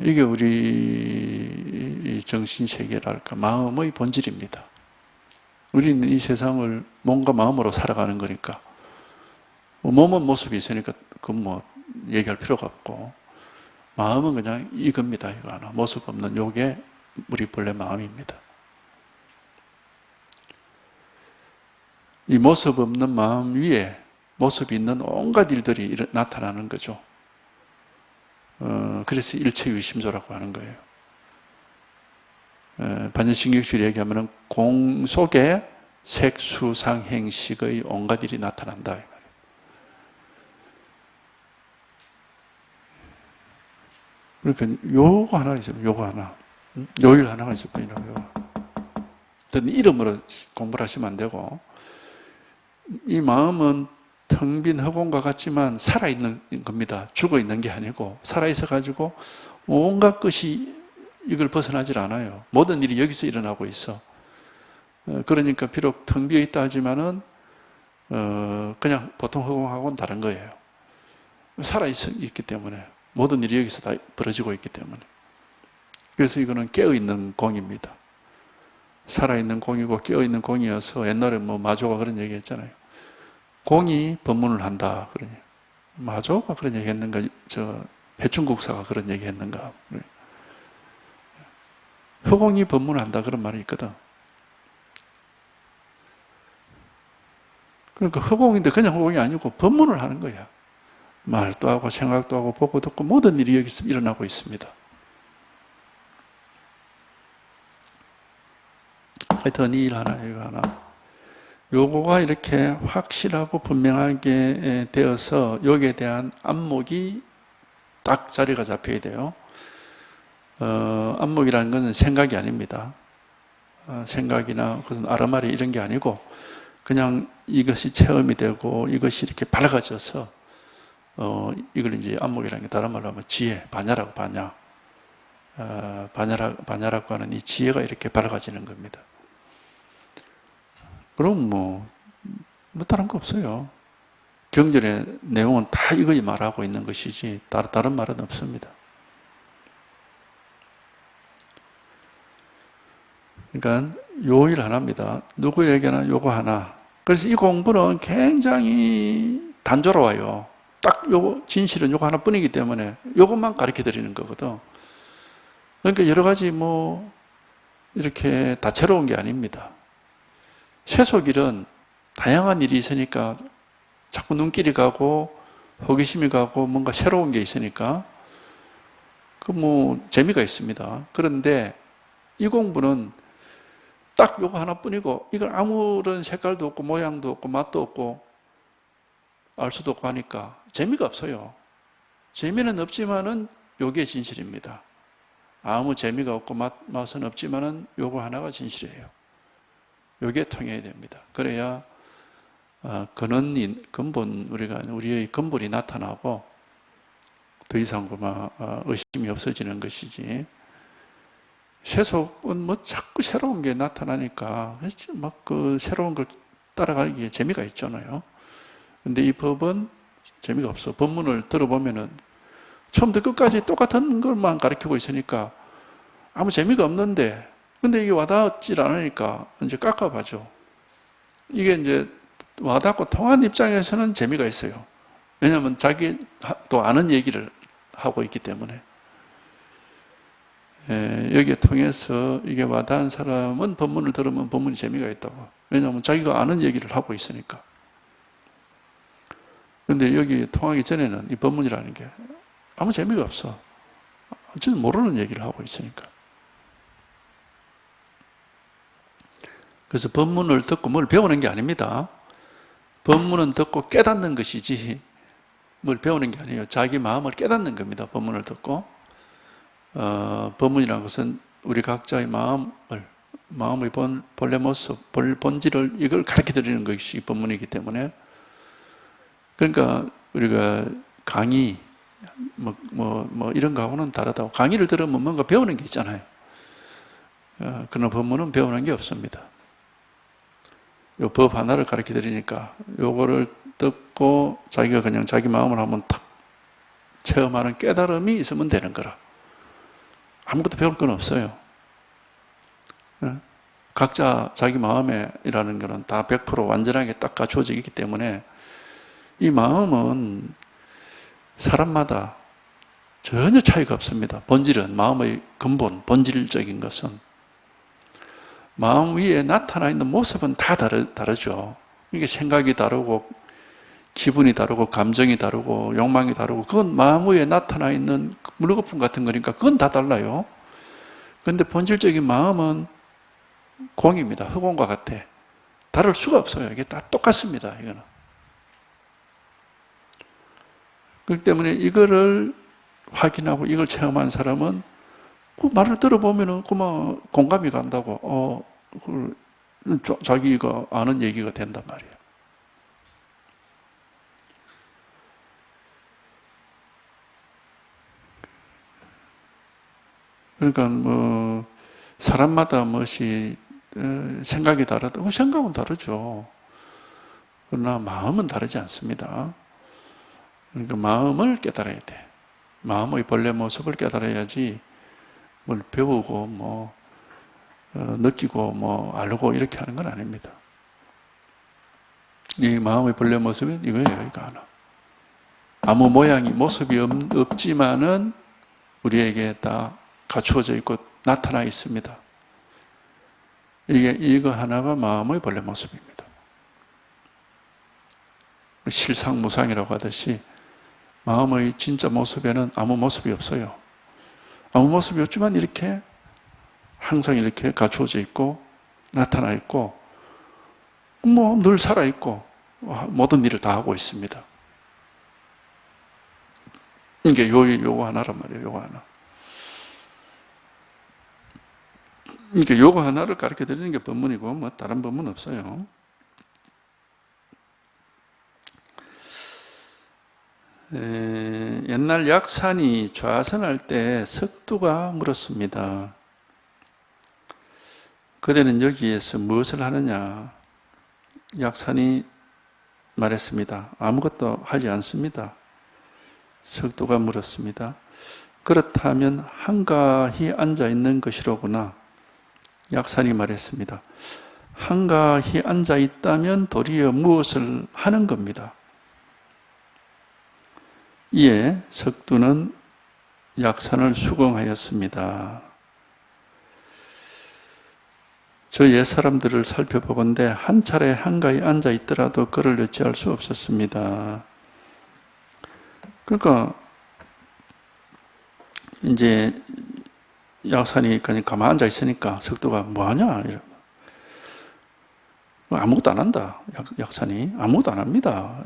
이게 우리 정신세계랄까, 마음의 본질입니다. 우리는 이 세상을 몸과 마음으로 살아가는 거니까, 몸은 모습이 있으니까 그건 뭐 얘기할 필요가 없고, 마음은 그냥 이겁니다. 이거 하나. 모습 없는 요게 우리 본래 마음입니다. 이 모습 없는 마음 위에 모습이 있는 온갖 일들이 나타나는 거죠. 그래서 일체유심조라고 하는 거예요. 반전신경술이 얘기하면 공 속에 색수상행식의 온갖 일이 나타난다. 그러니까 요거 하나 있어요. 요거 하나. 요일 하나가 있을 뿐이라고요. 이름으로 공부를 하시면 안 되고, 이 마음은 텅 빈 허공과 같지만 살아있는 겁니다. 죽어있는 게 아니고 살아있어가지고 온갖 것이 이걸 벗어나질 않아요. 모든 일이 여기서 일어나고 있어. 그러니까 비록 텅 비어있다 하지만은 그냥 보통 허공하고는 다른 거예요. 살아있기 때문에 모든 일이 여기서 다 벌어지고 있기 때문에. 그래서 이거는 깨어있는 공입니다. 살아있는 공이고 깨어있는 공이어서 옛날에 뭐 마조가 그런 얘기 했잖아요. 공이 법문을 한다. 그러니 마조가 그런 얘기 했는가? 해충국사가 그런 얘기 했는가? 허공이 법문을 한다. 그런 말이 있거든. 그러니까 허공인데 그냥 허공이 아니고 법문을 하는 거야. 말도 하고 생각도 하고 보고 듣고 모든 일이 여기서 일어나고 있습니다. 하여튼 이 일 하나, 이거 하나. 요거가 이렇게 확실하고 분명하게 되어서 여기에 대한 안목이 딱 자리가 잡혀야 돼요. 안목이라는 것은 생각이 아닙니다. 생각이나 무슨 아르마리 이런 게 아니고 그냥 이것이 체험이 되고 이것이 이렇게 밝아져서 이걸 이제 안목이라는 게 다른 말로 하면 지혜, 반야라고 반야. 반야라고 하는 이 지혜가 이렇게 밝아지는 겁니다. 그럼 뭐 다른 거 없어요. 경전의 내용은 다 이거이 말하고 있는 것이지 다른 말은 없습니다. 그러니까 요일 하나입니다. 누구에게나 요거 하나. 그래서 이 공부는 굉장히 단조로워요. 딱 요거 진실은 요거 하나뿐이기 때문에 요것만 가르쳐 드리는 거거든. 그러니까 여러 가지 뭐 이렇게 다채로운 게 아닙니다. 쇠속일은 다양한 일이 있으니까 자꾸 눈길이 가고 호기심이 가고 뭔가 새로운 게 있으니까 그 뭐 재미가 있습니다. 그런데 이 공부는 딱 요거 하나뿐이고 이걸 아무런 색깔도 없고 모양도 없고 맛도 없고 알 수도 없고 하니까 재미가 없어요. 재미는 없지만은 요게 진실입니다. 아무 재미가 없고 맛은 없지만은 요거 하나가 진실이에요. 요게 통해야 됩니다. 그래야 우리의 근본이 나타나고 더 이상 의심이 없어지는 것이지. 세속은 뭐 자꾸 새로운 게 나타나니까 막 그 새로운 걸 따라가기에 재미가 있잖아요. 근데 이 법은 재미가 없어. 법문을 들어보면은 처음부터 끝까지 똑같은 것만 가르치고 있으니까 아무 재미가 없는데, 근데 이게 와닿질 않으니까 이제 깎아봐죠. 이게 이제 와닿고 통한 입장에서는 재미가 있어요. 왜냐하면 자기 또 아는 얘기를 하고 있기 때문에. 여기에 통해서 이게 와닿은 사람은 본문을 들으면 본문이 재미가 있다고. 왜냐하면 자기가 아는 얘기를 하고 있으니까. 그런데 여기 통하기 전에는 이 본문이라는 게 아무 재미가 없어. 어쨌든 모르는 얘기를 하고 있으니까. 그래서 본문을 듣고 뭘 배우는 게 아닙니다. 본문은 듣고 깨닫는 것이지 뭘 배우는 게 아니에요. 자기 마음을 깨닫는 겁니다. 본문을 듣고. 본문이라는 것은 우리 각자의 마음의 본래 모습, 본질을 이걸 가르쳐 드리는 것이 본문이기 때문에. 그러니까 우리가 강의 이런 거하고는 다르다고. 강의를 들으면 뭔가 배우는 게 있잖아요. 그러나 본문은 배우는 게 없습니다. 요 법 하나를 가르쳐 드리니까 요거를 듣고 자기가 그냥 자기 마음을 한번 탁 체험하는 깨달음이 있으면 되는 거라. 아무것도 배울 건 없어요. 각자 자기 마음이라는 거는 다 100% 완전하게 딱 갖추어져 있기 때문에 이 마음은 사람마다 전혀 차이가 없습니다. 본질은, 마음의 근본, 본질적인 것은 마음 위에 나타나 있는 모습은 다 다르죠. 이게 생각이 다르고 기분이 다르고 감정이 다르고 욕망이 다르고 그건 마음 위에 나타나 있는 물거품 같은 거니까 그건 다 달라요. 그런데 본질적인 마음은 공입니다. 흑공과 같아. 다를 수가 없어요. 이게 다 똑같습니다. 이거는. 그렇기 때문에 이거를 확인하고 이걸 체험한 사람은 그 말을 들어보면은 그만 공감이 간다고. 자기가 아는 얘기가 된단 말이에요. 그러니까 사람마다 무엇이 생각이 다르다. 생각은 다르죠. 그러나 마음은 다르지 않습니다. 그러니까 마음을 깨달아야 돼. 마음의 본래 모습을 깨달아야지 뭘 배우고 느끼고 알고 이렇게 하는 건 아닙니다. 이 마음의 본래 모습은 이거예요. 이거 하나. 아무 모습이 없지만은 우리에게 다 갖추어져 있고 나타나 있습니다. 이거 하나가 마음의 본래 모습입니다. 실상무상이라고 하듯이 마음의 진짜 모습에는 아무 모습이 없어요. 아무 모습이 없지만 이렇게 항상 이렇게 갖추어져 있고 나타나 있고 늘 살아 있고 모든 일을 다 하고 있습니다. 이게 요거 하나란 말이에요. 요거 하나. 그러니까 요거 하나를 가르쳐 드리는 게 법문이고 다른 법문 없어요. 옛날 약산이 좌선할 때 석두가 물었습니다. 그대는 여기에서 무엇을 하느냐? 약산이 말했습니다. 아무것도 하지 않습니다. 석두가 물었습니다. 그렇다면 한가히 앉아 있는 것이로구나. 약산이 말했습니다. 한가히 앉아 있다면 도리어 무엇을 하는 겁니다. 이에 석두는 약산을 수긍하였습니다. 저 옛사람들을 살펴보건대 한 차례 한가히 앉아 있더라도 그를 어찌할 수 없었습니다. 그러니까 이제 약산이 그냥 가만히 앉아 있으니까 석두가 뭐하냐? 아무것도 안 한다. 약산이 아무것도 안 합니다.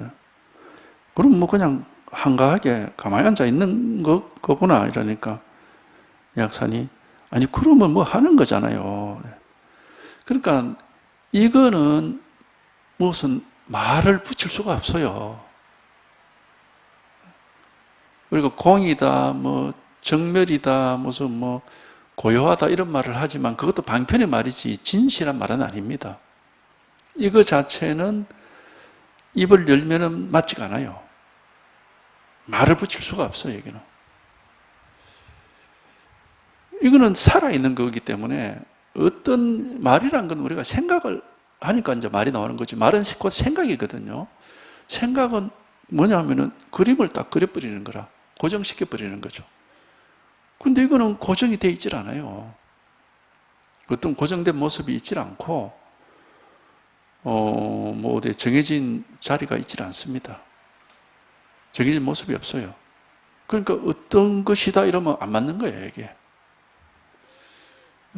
그럼 그냥 한가하게 가만히 앉아 있는 거구나 이러니까 약산이 아니 그러면 하는 거잖아요. 그러니까 이거는 무슨 말을 붙일 수가 없어요. 그리고 공이다, 정멸이다, 무슨 고요하다 이런 말을 하지만 그것도 방편의 말이지 진실한 말은 아닙니다. 이거 자체는 입을 열면은 맞지가 않아요. 말을 붙일 수가 없어요, 여기는. 이거는 살아있는 거기 때문에 어떤 말이란 건 우리가 생각을 하니까 이제 말이 나오는 거지. 말은 곧 생각이거든요. 생각은 뭐냐면은 그림을 딱 그려버리는 거라. 고정시켜버리는 거죠. 근데 이거는 고정이 되어 있질 않아요. 어떤 고정된 모습이 있질 않고, 뭐 어디 정해진 자리가 있질 않습니다. 정해진 모습이 없어요. 그러니까 어떤 것이다 이러면 안 맞는 거예요, 이게.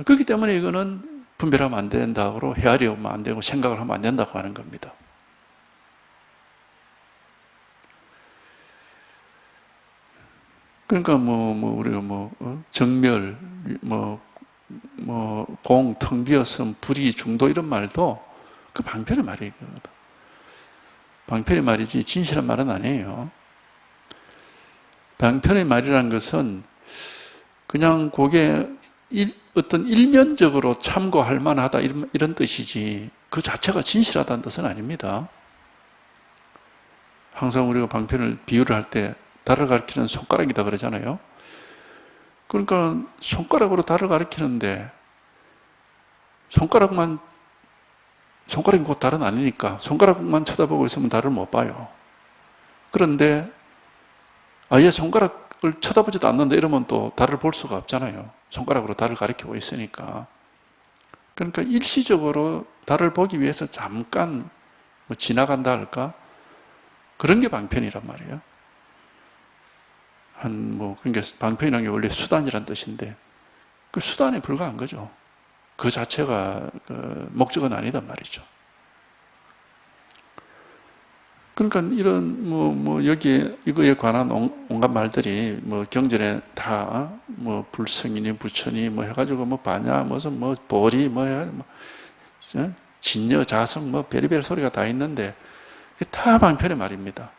그렇기 때문에 이거는 분별하면 안 된다고, 헤아리면 안 되고, 생각을 하면 안 된다고 하는 겁니다. 그러니까 우리가 정멸, 공, 텅 비었음, 불이, 중도 이런 말도 그 방편의 말이거든. 방편의 말이지 진실한 말은 아니에요. 방편의 말이라는 것은 그냥 그게 어떤 일면적으로 참고할 만하다 이런 뜻이지 그 자체가 진실하다는 뜻은 아닙니다. 항상 우리가 방편을 비유를 할 때 달을 가리키는 손가락이다 그러잖아요. 그러니까 손가락으로 달을 가리키는데 손가락이 곧 달은 아니니까 손가락만 쳐다보고 있으면 달을 못 봐요. 그런데 아예 손가락을 쳐다보지도 않는다 이러면 또 달을 볼 수가 없잖아요. 손가락으로 달을 가리키고 있으니까. 그러니까 일시적으로 달을 보기 위해서 잠깐 지나간다 할까? 그런 게 방편이란 말이에요. 그러니까 방편이라는 게 원래 수단이란 뜻인데 그 수단에 불과한 거죠. 그 자체가 그 목적은 아니단 말이죠. 그러니까 이런 여기에 이거에 관한 온갖 말들이 경전에 다 불성이니 부처니 해가지고 반야 무슨 보리 진여 자성 별의별 소리가 다 있는데 다 방편의 말입니다.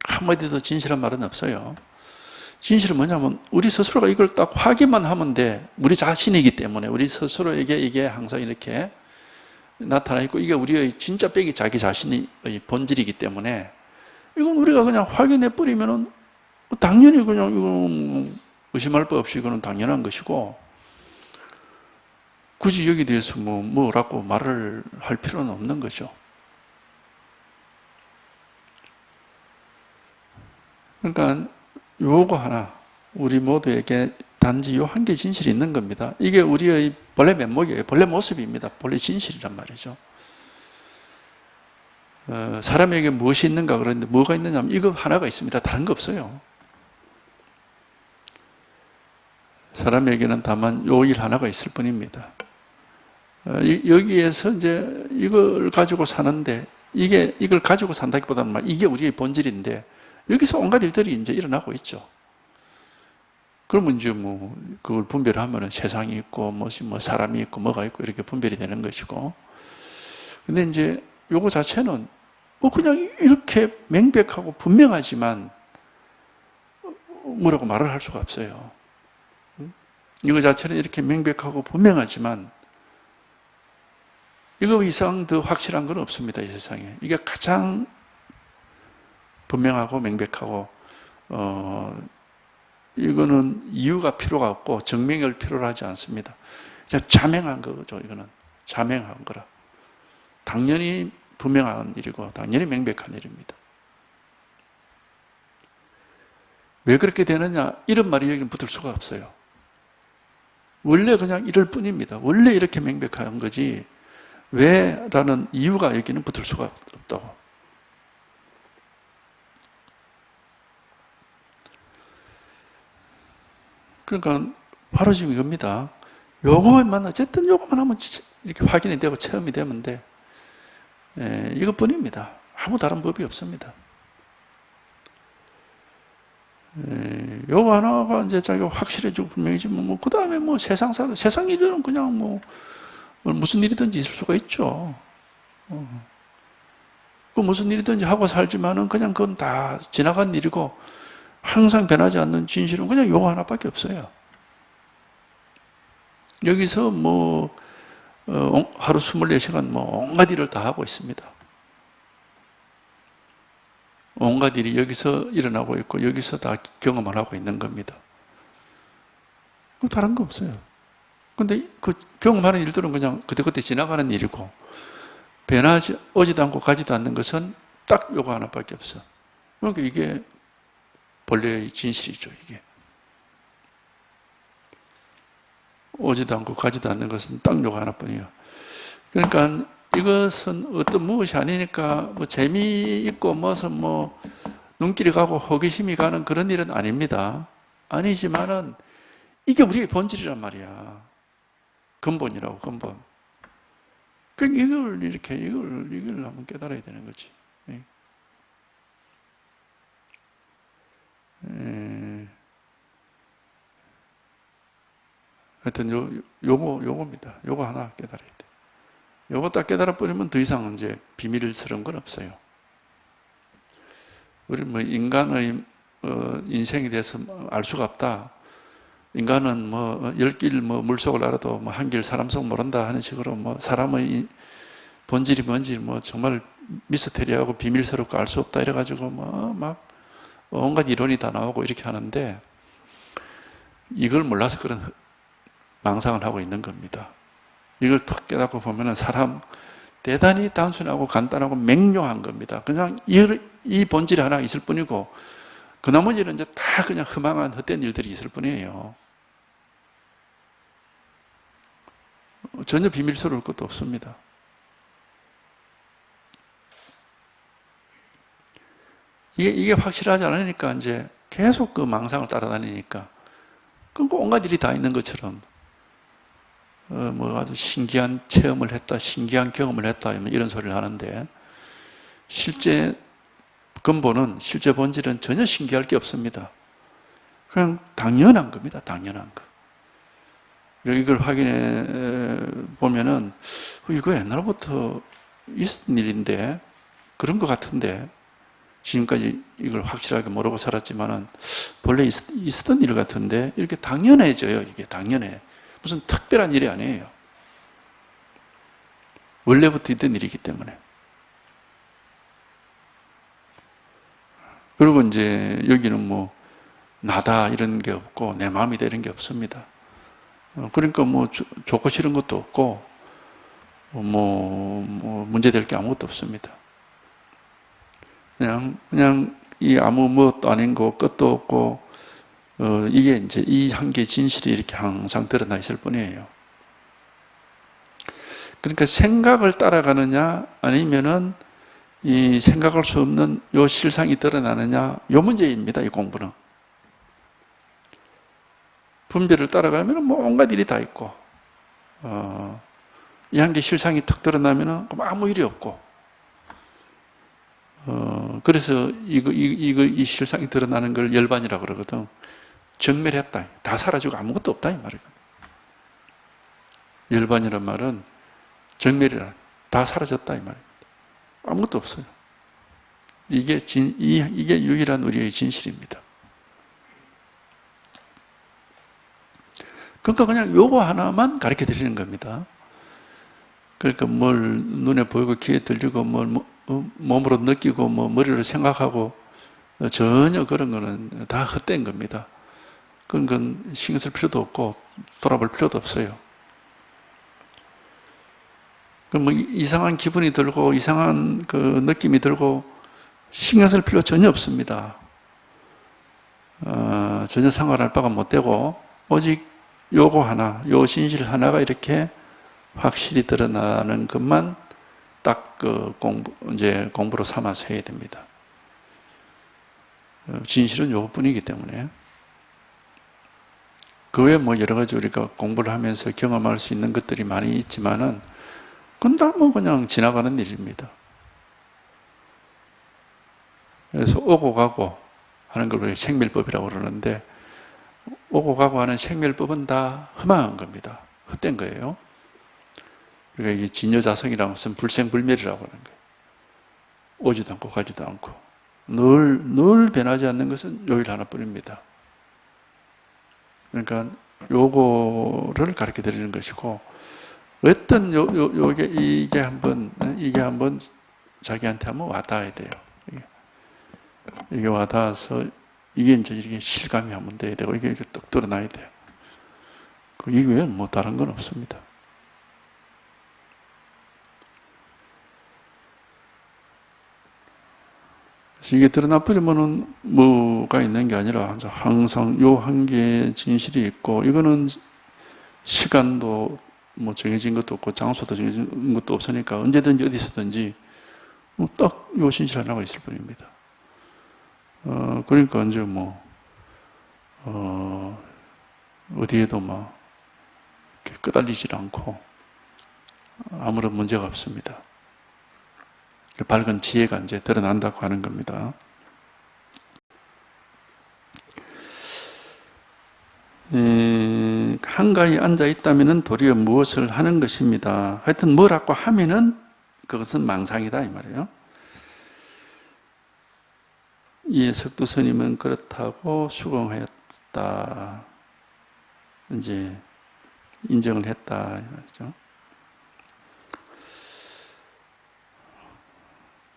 한마디도 진실한 말은 없어요. 진실은 뭐냐면 우리 스스로가 이걸 딱 확인만 하면 돼. 우리 자신이기 때문에 우리 스스로에게 이게 항상 이렇게 나타나 있고 이게 우리의 진짜 빼기 자기 자신의 본질이기 때문에 이건 우리가 그냥 확인해 버리면은 당연히 그냥 이건 의심할 바 없이 이거는 당연한 것이고 굳이 여기에 대해서 뭐라고 말을 할 필요는 없는 거죠. 그러니까 요거 하나 우리 모두에게 단지 요 한 개 진실이 있는 겁니다. 이게 우리의 본래 면목이에요. 본래 모습입니다. 본래 진실이란 말이죠. 사람에게 무엇이 있는가 그러는데 뭐가 있느냐 하면 이거 하나가 있습니다. 다른 거 없어요. 사람에게는 다만 요 일 하나가 있을 뿐입니다. 여기에서 이제 이걸 가지고 사는데 이걸 가지고 산다기보다는 이게 우리의 본질인데 여기서 온갖 일들이 이제 일어나고 있죠. 그러면 이제 그걸 분별하면은 세상이 있고, 사람이 있고, 뭐가 있고, 이렇게 분별이 되는 것이고. 근데 이제 요거 자체는 그냥 이렇게 명백하고 분명하지만 뭐라고 말을 할 수가 없어요. 이거 자체는 이렇게 명백하고 분명하지만 이거 이상 더 확실한 건 없습니다, 이 세상에. 이게 가장 분명하고 명백하고, 이거는 이유가 필요가 없고 증명할 필요를 하지 않습니다. 그냥 자명한 거죠. 이거는 자명한 거라. 당연히 분명한 일이고 당연히 명백한 일입니다. 왜 그렇게 되느냐? 이런 말이 여기는 붙을 수가 없어요. 원래 그냥 이럴 뿐입니다. 원래 이렇게 명백한 거지 왜? 라는 이유가 여기는 붙을 수가 없다고. 그러니까 바로 지금 이겁니다. 요거만 어쨌든 요거만 하면 이렇게 확인이 되고 체험이 되면 돼. 이것뿐입니다. 아무 다른 법이 없습니다. 요거 하나가 이제 자기가 확실해지고 분명해지면 그 다음에 세상 일은 그냥 무슨 일이든지 있을 수가 있죠. 그 무슨 일이든지 하고 살지만은 그냥 그건 다 지나간 일이고 항상 변하지 않는 진실은 그냥 요거 하나밖에 없어요. 여기서 하루 24시간 온갖 일을 다 하고 있습니다. 온갖 일이 여기서 일어나고 있고 여기서 다 경험을 하고 있는 겁니다. 다른 거 없어요. 근데 그 경험하는 일들은 그냥 그때그때 지나가는 일이고, 변하지, 오지도 않고 가지도 않는 것은 딱 요거 하나밖에 없어. 그러니까 이게 본래의 진실이죠, 이게. 오지도 않고 가지도 않는 것은 딱 요거 하나뿐이에요. 그러니까 이것은 어떤 무엇이 아니니까 뭐 재미있고 무슨 뭐 눈길이 가고 호기심이 가는 그런 일은 아닙니다. 아니지만은 이게 우리의 본질이란 말이야. 근본이라고, 근본. 그러니까 이걸 한번 깨달아야 되는 거지. 하여튼 요겁니다. 요거 하나 깨달아야 돼. 요거 딱 깨달아 버리면 더 이상 이제 비밀스러운 건 없어요. 우리 뭐 인간의 인생에 대해서 알 수가 없다. 인간은 뭐 10길 뭐 물속을 알아도 뭐 한 길 사람 속 모른다 하는 식으로 뭐 사람의 본질이 뭔지 뭐 정말 미스테리하고 비밀스럽고 알 수 없다 이래가지고 뭐 막 온갖 이론이 다 나오고 이렇게 하는데, 이걸 몰라서 그런 망상을 하고 있는 겁니다. 이걸 툭 깨닫고 보면은 사람 대단히 단순하고 간단하고 맹료한 겁니다. 그냥 이 본질이 하나 있을 뿐이고, 그 나머지는 이제 다 그냥 허망한 헛된 일들이 있을 뿐이에요. 전혀 비밀스러울 것도 없습니다. 이게 확실하지 않으니까 이제 계속 그 망상을 따라다니니까, 그 온갖 일이 다 있는 것처럼, 뭐 아주 신기한 체험을 했다, 신기한 경험을 했다, 이런 소리를 하는데, 실제 근본은, 실제 본질은 전혀 신기할 게 없습니다. 그냥 당연한 겁니다. 당연한 거. 이걸 확인해 보면은, 이거 옛날부터 있었던 일인데, 그런 것 같은데, 지금까지 이걸 확실하게 모르고 살았지만은, 본래 있었던 일 같은데, 이렇게 당연해져요. 이게 당연해. 무슨 특별한 일이 아니에요. 원래부터 있던 일이기 때문에. 그리고 이제 여기는 뭐 나다 이런 게 없고 내 마음이다 이런 게 없습니다. 그러니까 뭐 좋고 싫은 것도 없고 뭐 문제될 게 아무것도 없습니다. 그냥 이 아무 무엇도 아닌 거 끝도 없고 이게 이제 이 한 개의 진실이 이렇게 항상 드러나 있을 뿐이에요. 그러니까 생각을 따라가느냐 아니면은 이 생각할 수 없는 요 실상이 드러나느냐, 요 문제입니다. 이 공부는. 분별을 따라가면 뭐 온갖 일이 다 있고, 이 한 개 실상이 턱 드러나면 아무 일이 없고, 그래서 이 실상이 드러나는 걸 열반이라고 그러거든. 정멸했다. 다 사라지고 아무것도 없다. 이 말이야. 열반이란 말은 정멸이라. 다 사라졌다. 이 말이야. 아무것도 없어요. 이게 유일한 우리의 진실입니다. 그러니까 그냥 요거 하나만 가르쳐 드리는 겁니다. 그러니까 뭘 눈에 보이고 귀에 들리고 뭘 몸으로 느끼고 뭐 머리로 생각하고 전혀 그런 거는 다 헛된 겁니다. 그런 건 신경 쓸 필요도 없고 돌아볼 필요도 없어요. 뭐 이상한 기분이 들고 이상한 그 느낌이 들고 신경 쓸 필요 전혀 없습니다. 전혀 상관할 바가 못 되고 오직 요거 하나, 요 진실 하나가 이렇게 확실히 드러나는 것만 딱 그 공부로 삼아서 해야 됩니다. 진실은 요것뿐이기 때문에. 그 외에 뭐 여러 가지 우리가 공부를 하면서 경험할 수 있는 것들이 많이 있지만은 그건 다 뭐 그냥 지나가는 일입니다. 그래서 오고 가고 하는 걸 우리가 생멸법이라고 그러는데, 오고 가고 하는 생멸법은 다 허망한 겁니다. 헛된 거예요. 그러니까 이게 진여자성이라는 것은 불생불멸이라고 하는 거예요. 오지도 않고 가지도 않고 늘 변하지 않는 것은 요일 하나뿐입니다. 그러니까 요거를 가르쳐 드리는 것이고, 어떤 이게 한번 자기한테 한번 와닿아야 돼요. 이게 와닿아서 이게 이제 이게 실감이 한번 돼야 되고 이게 떡 드러나야 돼요. 이 외에는 뭐 다른 건 없습니다. 그래서 이게 드러나 버리면은 뭐가 있는 게 아니라 항상 요 한계의 진실이 있고, 이거는 시간도 뭐 정해진 것도 없고 장소도 정해진 것도 없으니까 언제든지 어디서든지 딱 요 진실 하나가 있을 뿐입니다. 그러니까 이제 어디에도 막 끄달리질 않고 아무런 문제가 없습니다. 밝은 지혜가 이제 드러난다고 하는 겁니다. 한가히 앉아 있다면은 도리어 무엇을 하는 것입니다. 하여튼 뭐라고 하면은 그것은 망상이다 이 말이에요. 이 석두 스님은 그렇다고 수긍했다. 이제 인정을 했다 이 말이죠.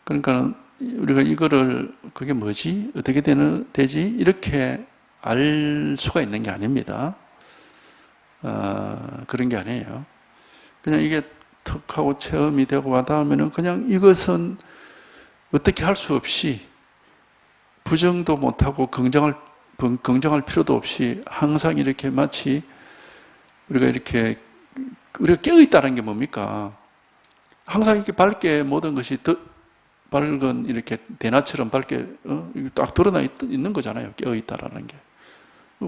그러니까 우리가 이거를 그게 뭐지? 어떻게 되지? 이렇게 알 수가 있는 게 아닙니다. 그런 게 아니에요. 그냥 이게 턱 하고 체험이 되고 하다 하면은 그냥 이것은 어떻게 할 수 없이 부정도 못하고 긍정할 필요도 없이 항상 이렇게 마치 우리가 깨어있다는 게 뭡니까? 항상 이렇게 밝게 모든 것이 밝은 이렇게 대낮처럼 밝게 딱 드러나 있는 거잖아요. 깨어있다라는 게.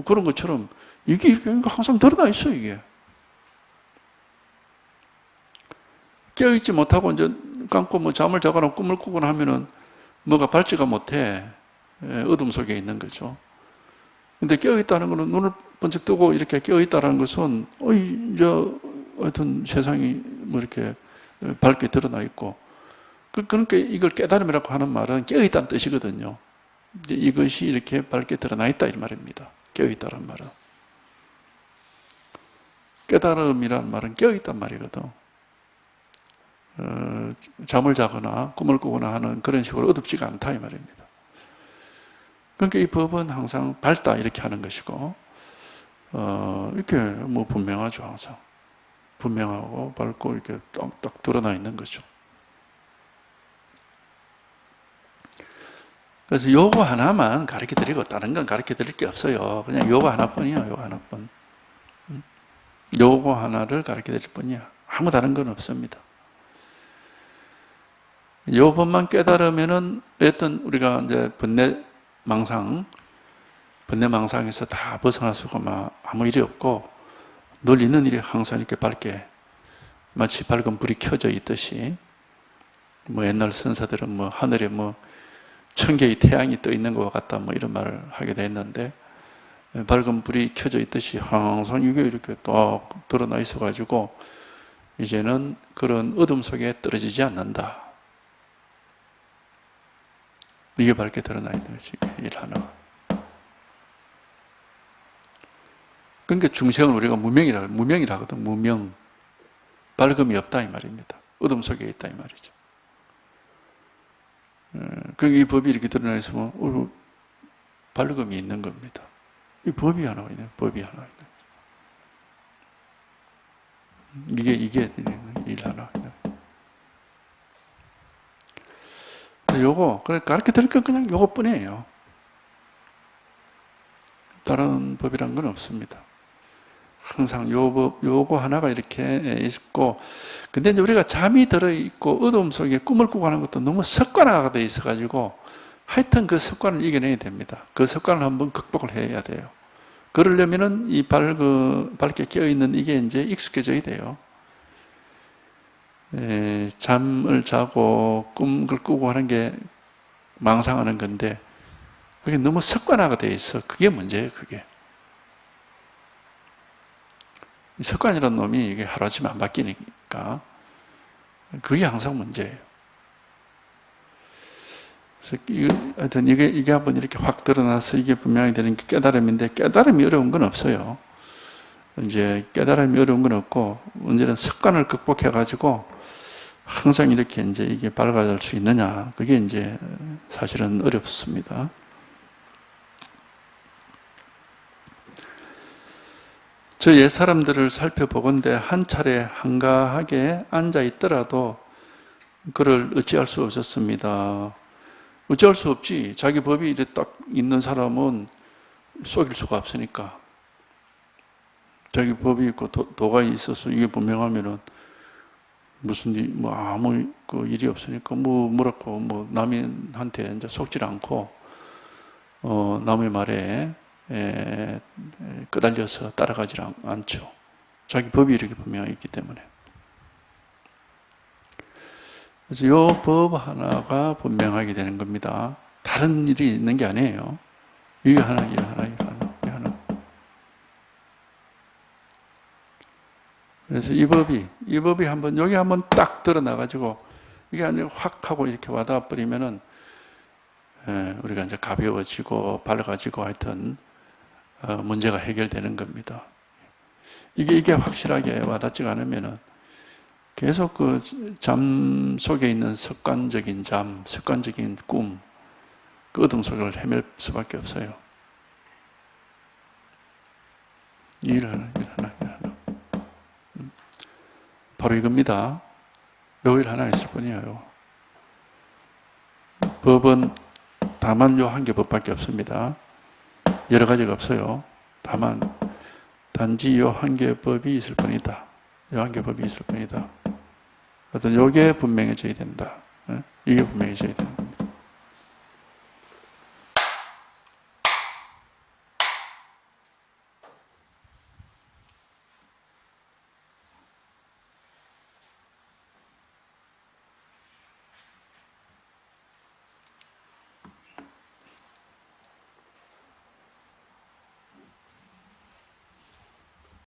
그런 것처럼 이게 이렇게 항상 드러나 있어요, 이게. 깨어있지 못하고 이제 감고 잠을 자거나 꿈을 꾸거나 하면은 뭐가 밝지가 못해. 어둠 속에 있는 거죠. 근데 깨어있다는 것은 눈을 번쩍 뜨고 이렇게 깨어있다는 것은 이제 하여튼 세상이 뭐 이렇게 밝게 드러나 있고, 그러니까 이걸 깨달음이라고 하는 말은 깨어있다는 뜻이거든요. 이것이 이렇게 밝게 드러나 있다 이 말입니다. 깨어있다는 말은. 깨달음이라는 말은 깨어있단 말이거든. 잠을 자거나 꿈을 꾸거나 하는 그런 식으로 어둡지가 않다 이 말입니다. 그러니까 이 법은 항상 밝다 이렇게 하는 것이고, 이렇게 뭐 분명하죠. 항상 분명하고 밝고 이렇게 딱 드러나 있는 거죠. 그래서 요거 하나만 가르쳐 드리고 다른 건 가르쳐 드릴 게 없어요. 그냥 요거 하나뿐이에요. 요거 하나뿐. 요거 하나를 가르쳐 드릴 뿐이야. 아무 다른 건 없습니다. 요 법만 깨달으면은 어떤 우리가 이제 번뇌망상에서 다 벗어날 수가 아무 일이 없고 늘 있는 일이 항상 이렇게 밝게 마치 밝은 불이 켜져 있듯이, 뭐 옛날 선사들은 하늘에 1000개의 태양이 떠 있는 것 같다 이런 말을 하게 됐는데, 밝은 불이 켜져 있듯이 항상 이게 이렇게 딱 드러나 있어 가지고 이제는 그런 어둠 속에 떨어지지 않는다. 이게 밝게 드러나 있는 거지, 일 하나가. 그러니까 중생을 우리가 무명이라 하거든. 무명. 밝음이 없다 이 말입니다. 어둠 속에 있다 이 말이죠. 그러니까 이 법이 이렇게 드러나 있으면 밝음이 있는 겁니다. 이 법이 하나가 있네. 법이 하나가 있네. 이게 일 하나. 요거 가르쳐 드릴 건 그냥 요것뿐이에요. 다른 법이란 건 없습니다. 항상 요거 하나가 이렇게 있고, 근데 이제 우리가 잠이 들어있고 어두움 속에 꿈을 꾸고 하는 것도 너무 습관화가 되어 있어가지고 하여튼 그 습관을 이겨내야 됩니다. 그 습관을 한번 극복을 해야 돼요. 그러려면은 이 밝게 깨어있는 이게 이제 익숙해져야 돼요. 잠을 자고 꿈을 꾸고 하는 게 망상하는 건데, 그게 너무 습관화가 되어 있어. 그게 문제예요, 그게. 습관이라는 놈이 이게 하루아침에 안 바뀌니까 그게 항상 문제예요. 그래서 하여튼 이게 한번 이렇게 확 드러나서 이게 분명히 되는 게 깨달음인데, 깨달음이 어려운 건 없어요. 이제 깨달음이 어려운 건 없고, 문제는 습관을 극복해가지고 항상 이렇게 이제 이게 밝아질 수 있느냐, 그게 이제 사실은 어렵습니다. 저 옛사람들을 살펴보건대 한 차례 한가하게 앉아 있더라도 그를 어찌할 수 없었습니다. 어찌할 수 없지. 자기 법이 이제 딱 있는 사람은 속일 수가 없으니까. 자기 법이 있고 도가 있어서 이게 분명하면은 무슨 일, 뭐 아무 그 일이 없으니까 뭐라고 남한테 이제 속질 않고 남의 말에 끄달려서 따라가지 않죠. 자기 법이 이렇게 분명히 있기 때문에. 그래서 이 법 하나가 분명하게 되는 겁니다. 다른 일이 있는 게 아니에요. 이게 하나, 이게 하나, 이게 하나, 이게 하나. 그래서 이 법이 한번, 여기 한번 딱 드러나가지고, 이게 아니라 확 하고 이렇게 와닿아 버리면은, 우리가 이제 가벼워지고, 밝아지고 하여튼, 문제가 해결되는 겁니다. 이게 확실하게 와닿지가 않으면은, 계속 그 잠 속에 있는 습관적인 잠, 습관적인 꿈, 그 어둠 속을 헤맬 수밖에 없어요. 일 하나. 바로 이겁니다. 요 일 하나 있을 뿐이에요. 법은 다만 요 한 개 법밖에 없습니다. 여러 가지가 없어요. 다만 단지 요 한 개 법이 있을 뿐이다. 요 한 개 법이 있을 뿐이다. 어떤 요게 분명해져야 된다. 이게 분명해져야 된다.